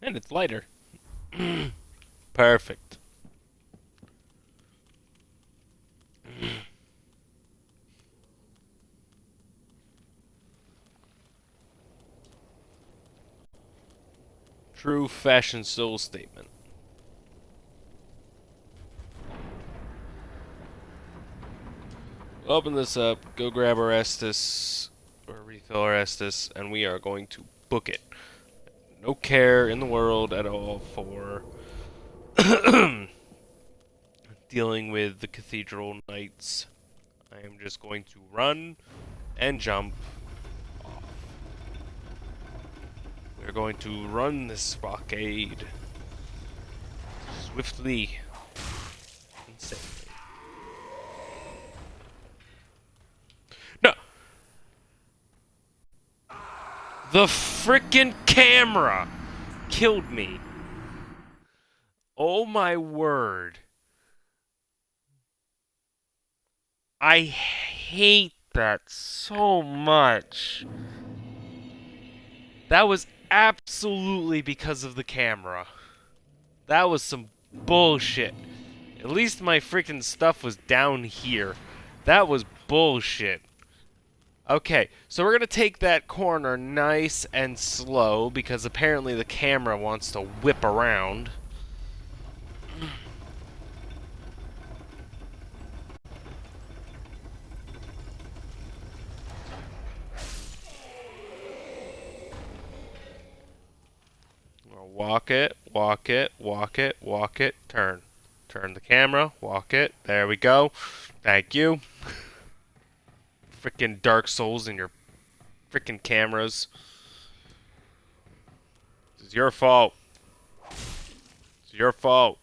And it's lighter. Perfect. True fashion soul statement. Open this up, go grab our Estus, or refill our Estus, and we are going to book it. No care in the world at all for dealing with the Cathedral Knights. I am just going to run and jump off. We're going to run this stockade swiftly and safely. No! The frickin' camera killed me. Oh my word. I hate that so much. That was absolutely because of the camera. That was some bullshit. At least my freaking stuff was down here. That was bullshit. Okay, so we're gonna take that corner nice and slow because apparently the camera wants to whip around. Walk it, walk it, walk it, walk it, turn. Turn the camera, walk it, there we go. Thank you. Frickin' Darksouls and your frickin' cameras. This is your fault. It's your fault.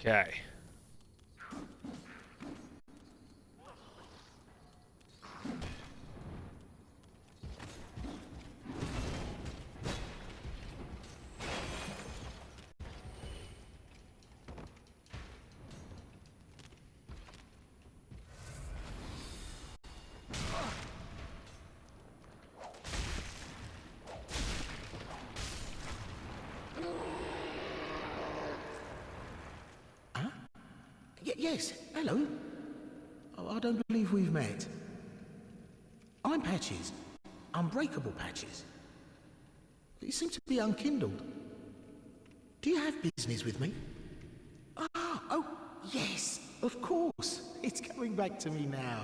Okay. Yes, hello. Oh, I don't believe we've met. I'm Patches. Unbreakable Patches. You seem to be unkindled. Do you have business with me? Oh, yes, of course. It's coming back to me now.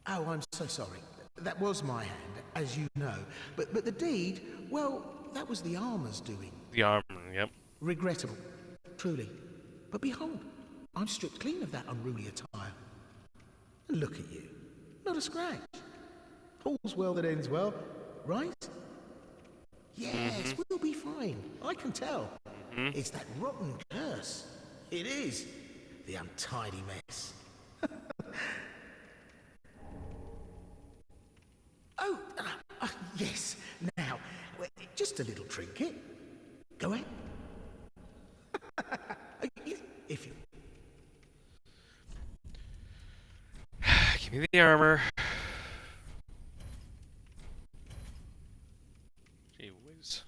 Oh, I'm so sorry. That was my hand, as you know. But the deed, well, that was the armor's doing. The armor, yep. Regrettable, truly. But behold, I'm stripped clean of that unruly attire. And look at you. Not a scratch. All's well that ends well, right? Yes, we'll be fine. I can tell. It's that rotten curse. It is. The untidy mess. Oh, yes. Now, just a little trinket. Go ahead. If you... Give me the armor. Gee whiz.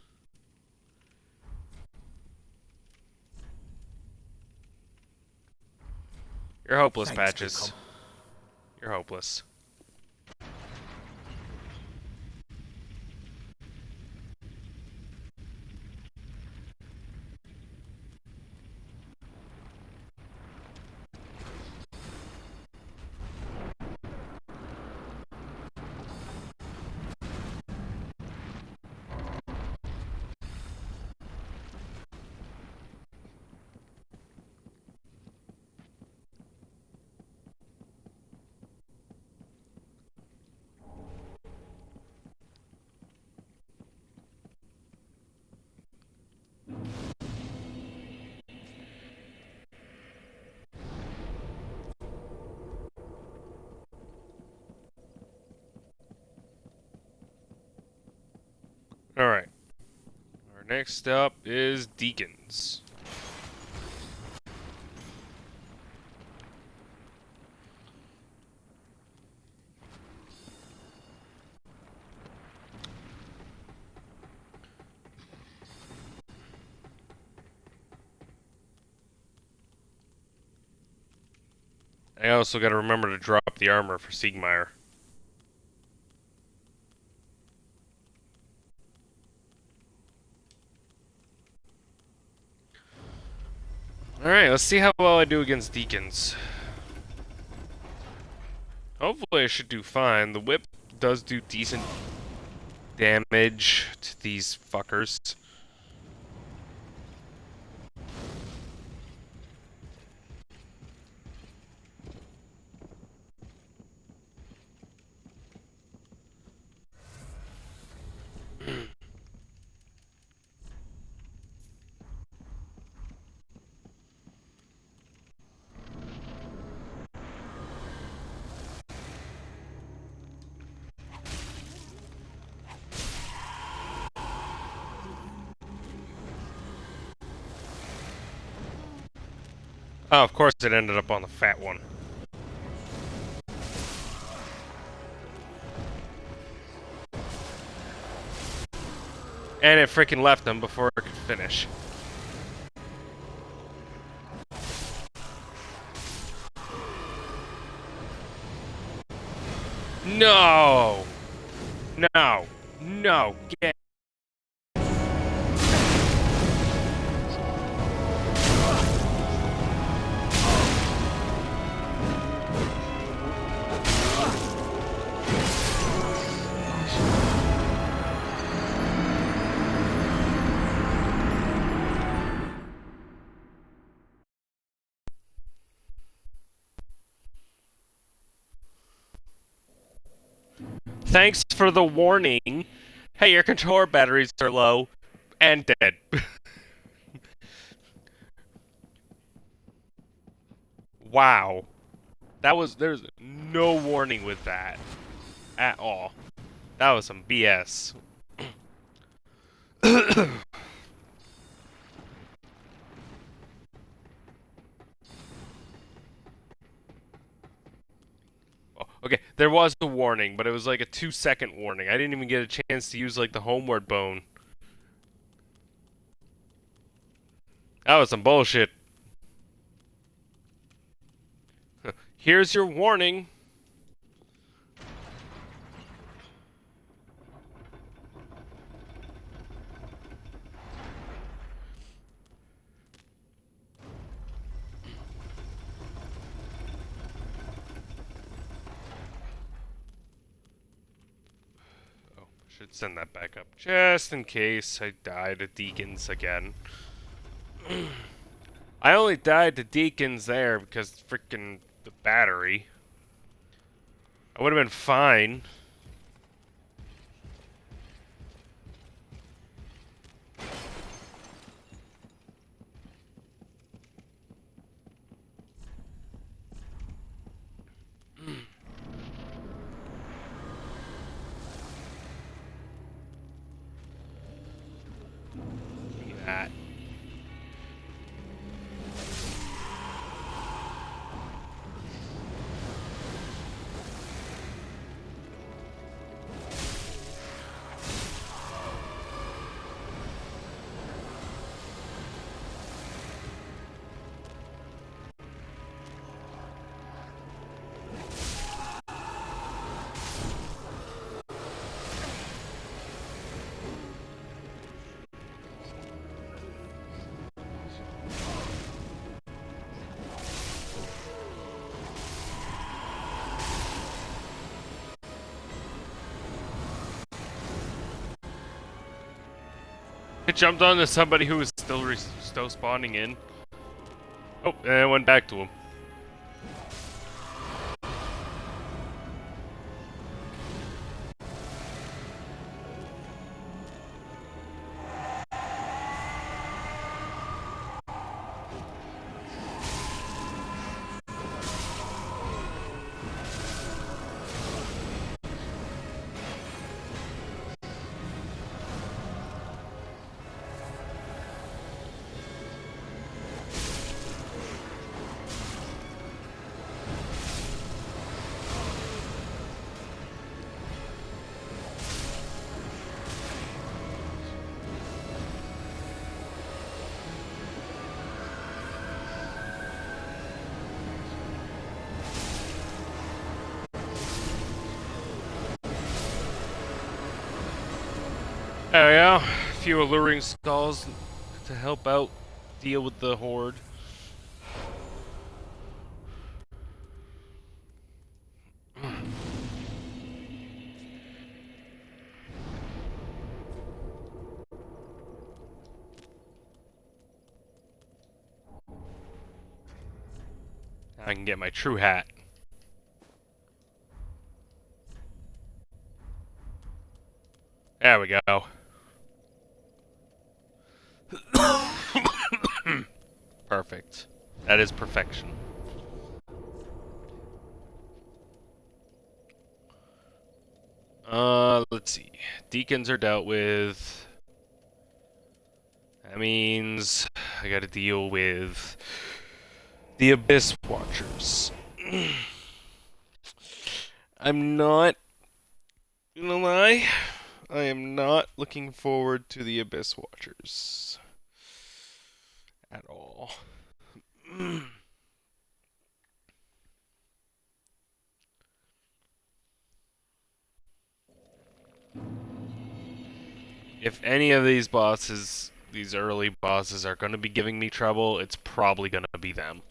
You're hopeless, Thanks, Patches. You're hopeless. Alright. Our next up is Deacons. I also gotta remember to drop the armor for Siegmeyer. Alright, let's see how well I do against Deacons. Hopefully I should do fine. The whip does do decent damage to these fuckers. Oh, of course it ended up on the fat one. And it freaking left him before it could finish. No! No! No! Get... Thanks for the warning. Hey, your controller batteries are low. And dead. Wow. There's no warning with that at all. That was some BS. Okay, there was a warning, but it was like a 2-second warning. I didn't even get a chance to use like the homeward bone. That was some bullshit. Here's your warning. Oh, should send that back up just in case I died to Deacons again. I only died to Deacons there because freaking the battery. I would have been fine. Look at that. I jumped onto somebody who was still spawning in. Oh, and I went back to him. There we go. A few alluring skulls to help out deal with the horde. I can get my true hat. There we go. Perfect. That is perfection. Let's see. Deacons are dealt with. That means I gotta deal with the Abyss Watchers. I'm not gonna lie. I am not looking forward to the Abyss Watchers. At all. If any of these bosses, these early bosses, are going to be giving me trouble, it's probably going to be them.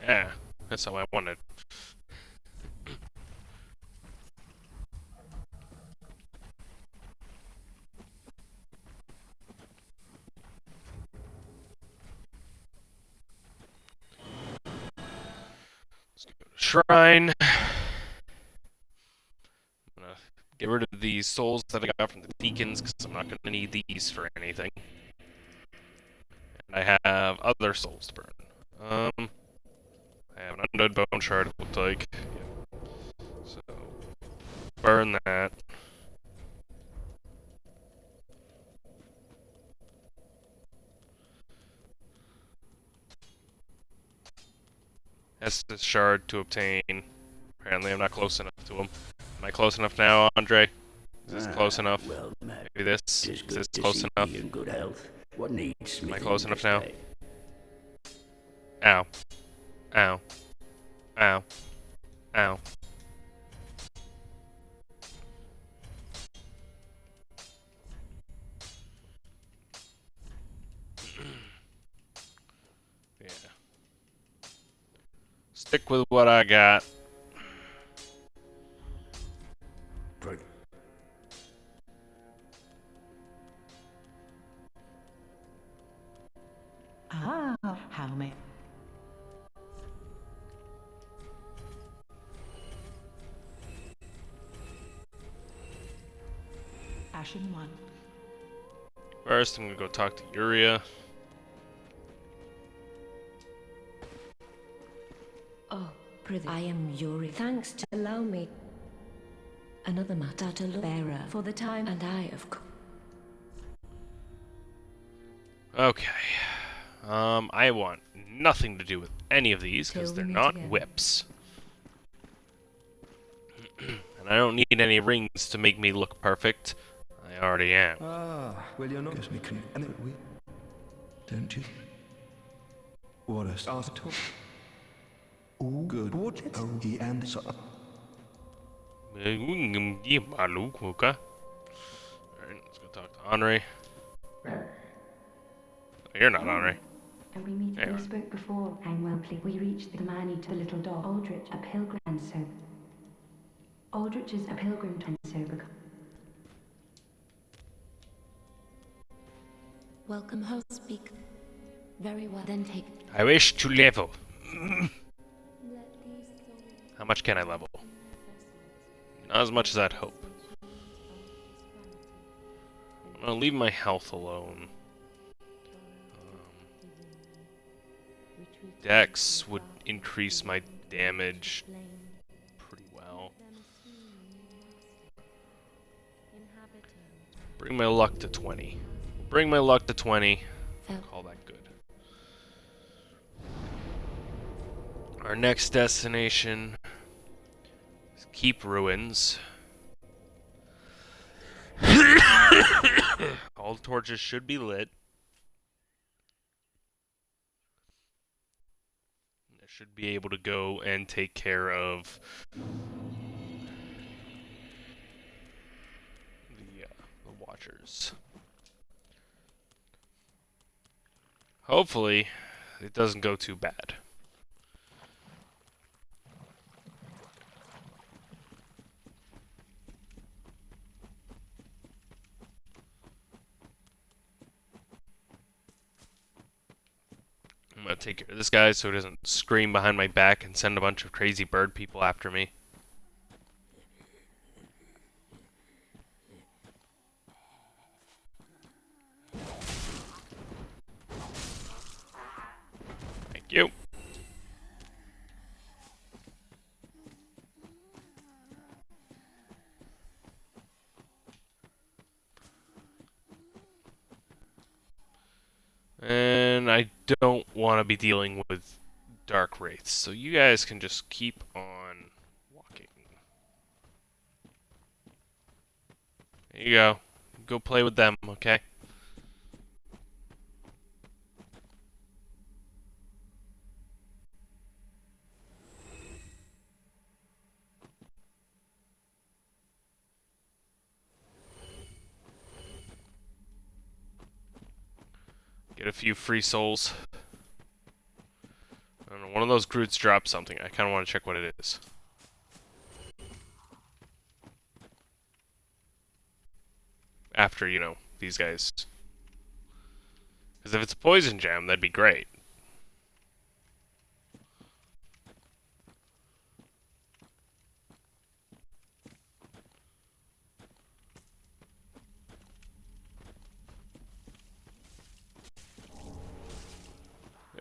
Yeah, that's how I wanted. Shrine. I'm gonna get rid of these souls that I got from the deacons, because I'm not gonna need these for anything. And I have other souls to burn. I have an undead bone shard, it looked like. Yeah. So, burn that. Estus shard to obtain. Apparently I'm not close enough to him. Am I close enough now, Andre? Is this close enough? Well, Matt, Maybe this? it's Is good this to close see enough? you in good health. What needs Am I smithing close enough now? today? Ow. Ow. Ow. Ow. Yeah. Stick with what I got. Pro- Ah, how may... Ashen one. First, I'm gonna go talk to Uria. Oh, prithee, I am Yuri. Thanks to allow me another matter to look bearer for the time, and I, of course. Okay. I want nothing to do with any of these, because Till we they're meet not again. whips. And I don't need any rings to make me look perfect. I already am. Ah, well, you're not. Guess we can. And we. Don't you? What a start to talk. All good. What? Oh, he and so. Alright, let's go talk to Henri. Oh, you're not Henri. And we meet. There you We are. spoke before. I'm well pleased. We reached the Manny to the little dog. Aldrich, a pilgrim, and so. Aldrich is a pilgrim, and so become. Welcome, host. Speak. Very well. Then take. I wish to level. How much can I level? Not as much as I'd hope. I'm gonna leave my health alone. Dex would increase my damage pretty well. Bring my luck to 20. Bring my luck to 20. Call that good. Our next destination is Keep Ruins. All the torches should be lit. I should be able to go and take care of the Watchers. Hopefully, it doesn't go too bad. I'm gonna take care of this guy so he doesn't scream behind my back and send a bunch of crazy bird people after me. Thank you. And I don't want to be dealing with dark wraiths, so you guys can just keep on walking. There you go. Go play with them, okay? Get a few free souls. I don't know One of those Groots dropped something. I kind of want to check what it is. After, you know, these guys. Because if it's a poison gem, that'd be great.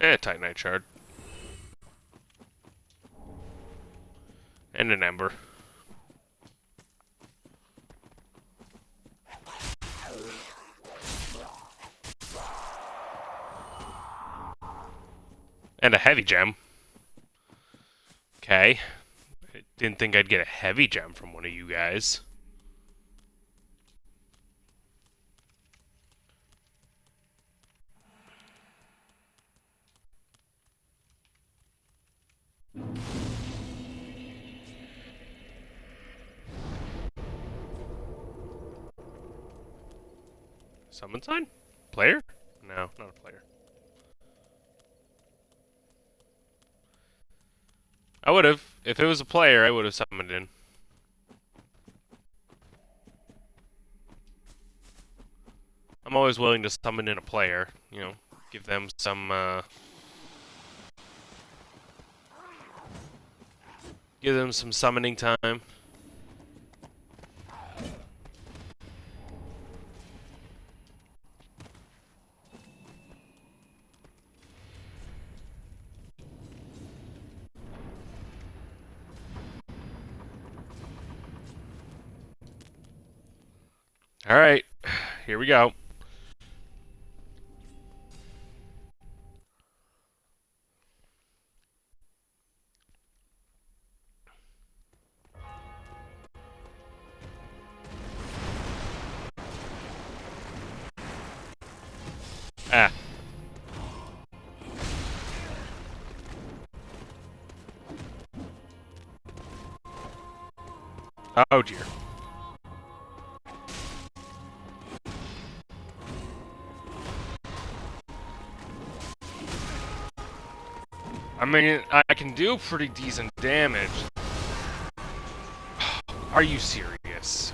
Titanite shard. And an ember. And a heavy gem. Okay. I didn't think I'd get a heavy gem from one of you guys. Summon sign? Player? No, not a player. I would have. If it was a player, I would have summoned in. I'm always willing to summon in a player. You know, give them some, give them some summoning time. Alright, here we go. Ah. Oh dear. I mean, I can do pretty decent damage. Are you serious?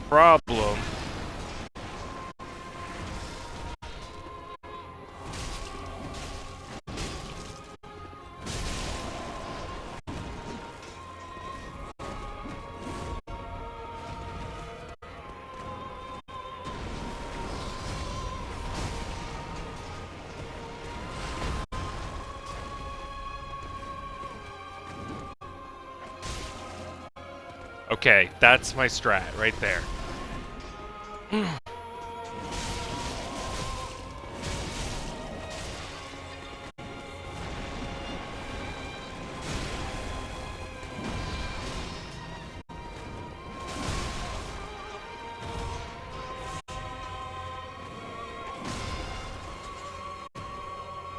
Problem. Okay, that's my strat right there.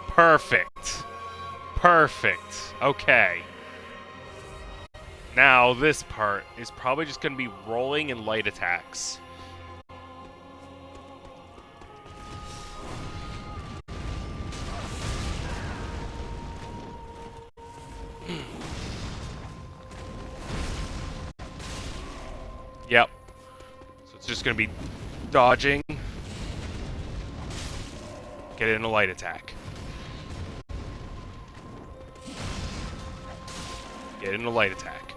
Perfect. Perfect. Okay. Now, this part is probably just going to be rolling and light attacks. Yep. So it's just going to be dodging. Get in a light attack. Get in a light attack.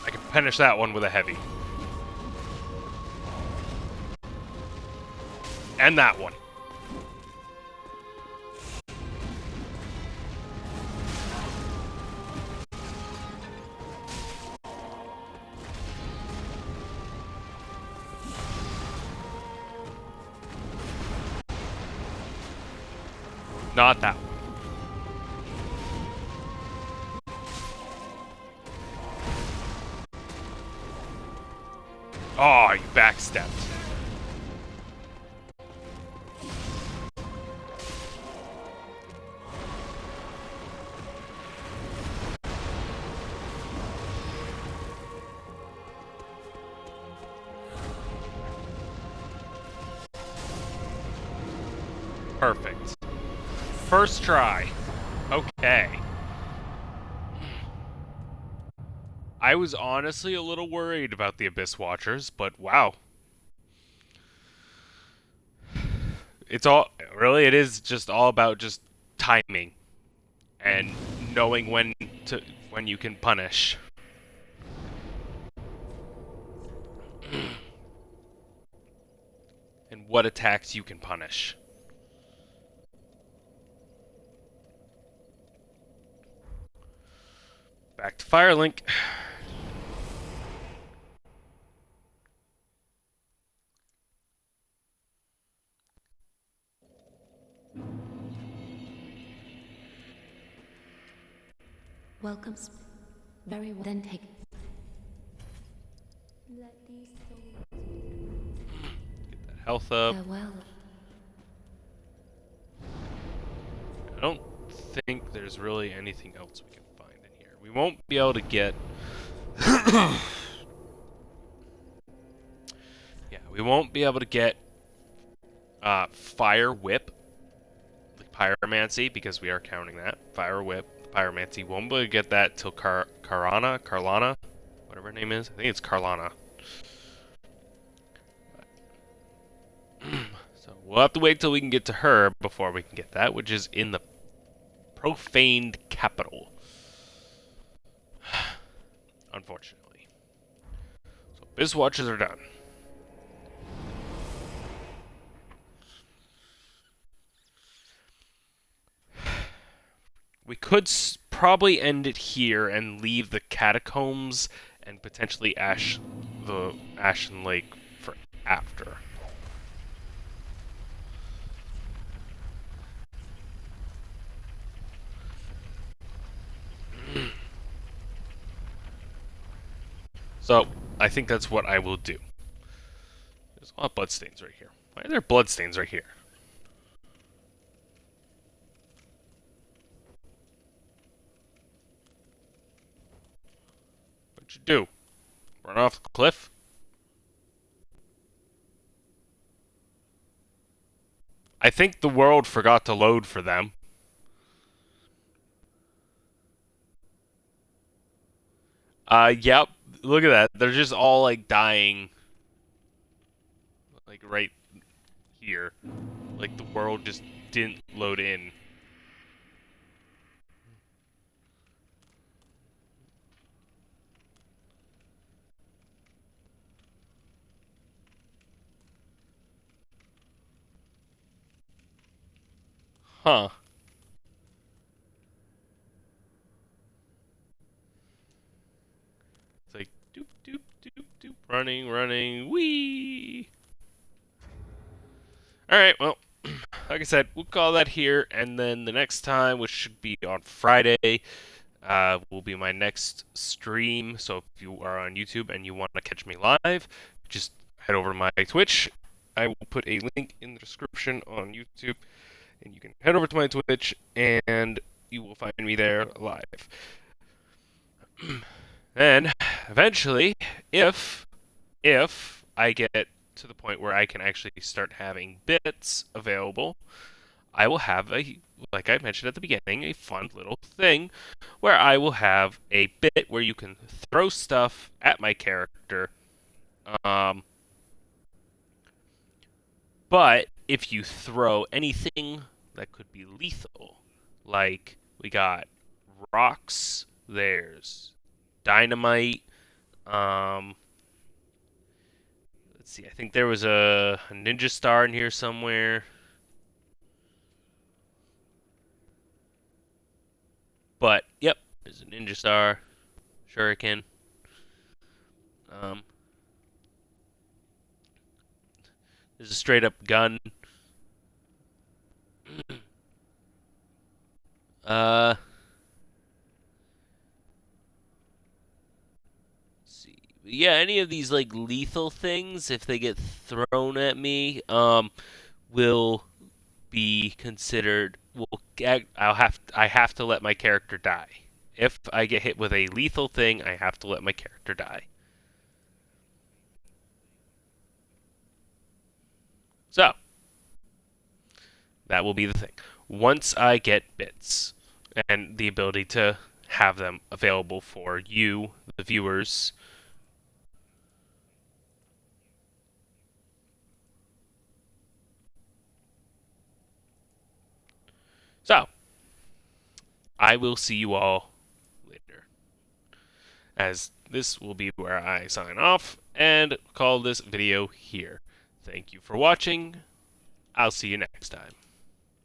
I can punish that one with a heavy. And that one. Not that one. Oh, you backstepped. Perfect. First try. Okay. I was honestly a little worried about the Abyss Watchers, but wow. It's all really it is just all about just timing and knowing when you can punish. And what attacks you can punish. Back to Firelink. Welcome. Very well. Then take. Let these Get that health up. farewell. I don't think there's really anything else we can find in here. We won't be able to get... yeah, we won't be able to get Fire Whip, like Pyromancy, because we are counting that. Fire Whip, Pyromancy. Won't be able to get that till Carlana, whatever her name is. I think it's Carlana. So we'll have to wait till we can get to her before we can get that, which is in the Profaned Capital. Unfortunately. So Abyss Watches are done. We could probably end it here and leave the catacombs and potentially the Ashen Lake for after. So, I think that's what I will do. There's a lot of bloodstains right here. Why are there bloodstains right here? What'd you do? Run off the cliff? I think the world forgot to load for them. Yep. Look at that. They're just all, like, dying. Like, right here. Like, the world just didn't load in. Huh. It's like, doop, doop, doop, doop. Running, running, wee! Alright, well, like I said, we'll call that here, and then the next time, which should be on Friday, will be my next stream. So if you are on YouTube and you want to catch me live, just head over to my Twitch. I will put a link in the description on YouTube, and you can head over to my Twitch, and you will find me there live. And eventually, if I get to the point where I can actually start having bits available, I will have like I mentioned at the beginning, a fun little thing where I will have a bit where you can throw stuff at my character. But if you throw anything that could be lethal, like we got rocks, there's dynamite, let's see, I think there was a ninja star in here somewhere. But, yep, there's a ninja star, shuriken. There's a straight up gun. Let's see. Yeah, any of these like lethal things, if they get thrown at me, will be considered. I have to let my character die. If I get hit with a lethal thing, I have to let my character die. So, That will be the thing. Once I get bits and the ability to have them available for you, the viewers. So, I will see you all later, as this will be where I sign off and call this video here. Thank you for watching. I'll see you next time.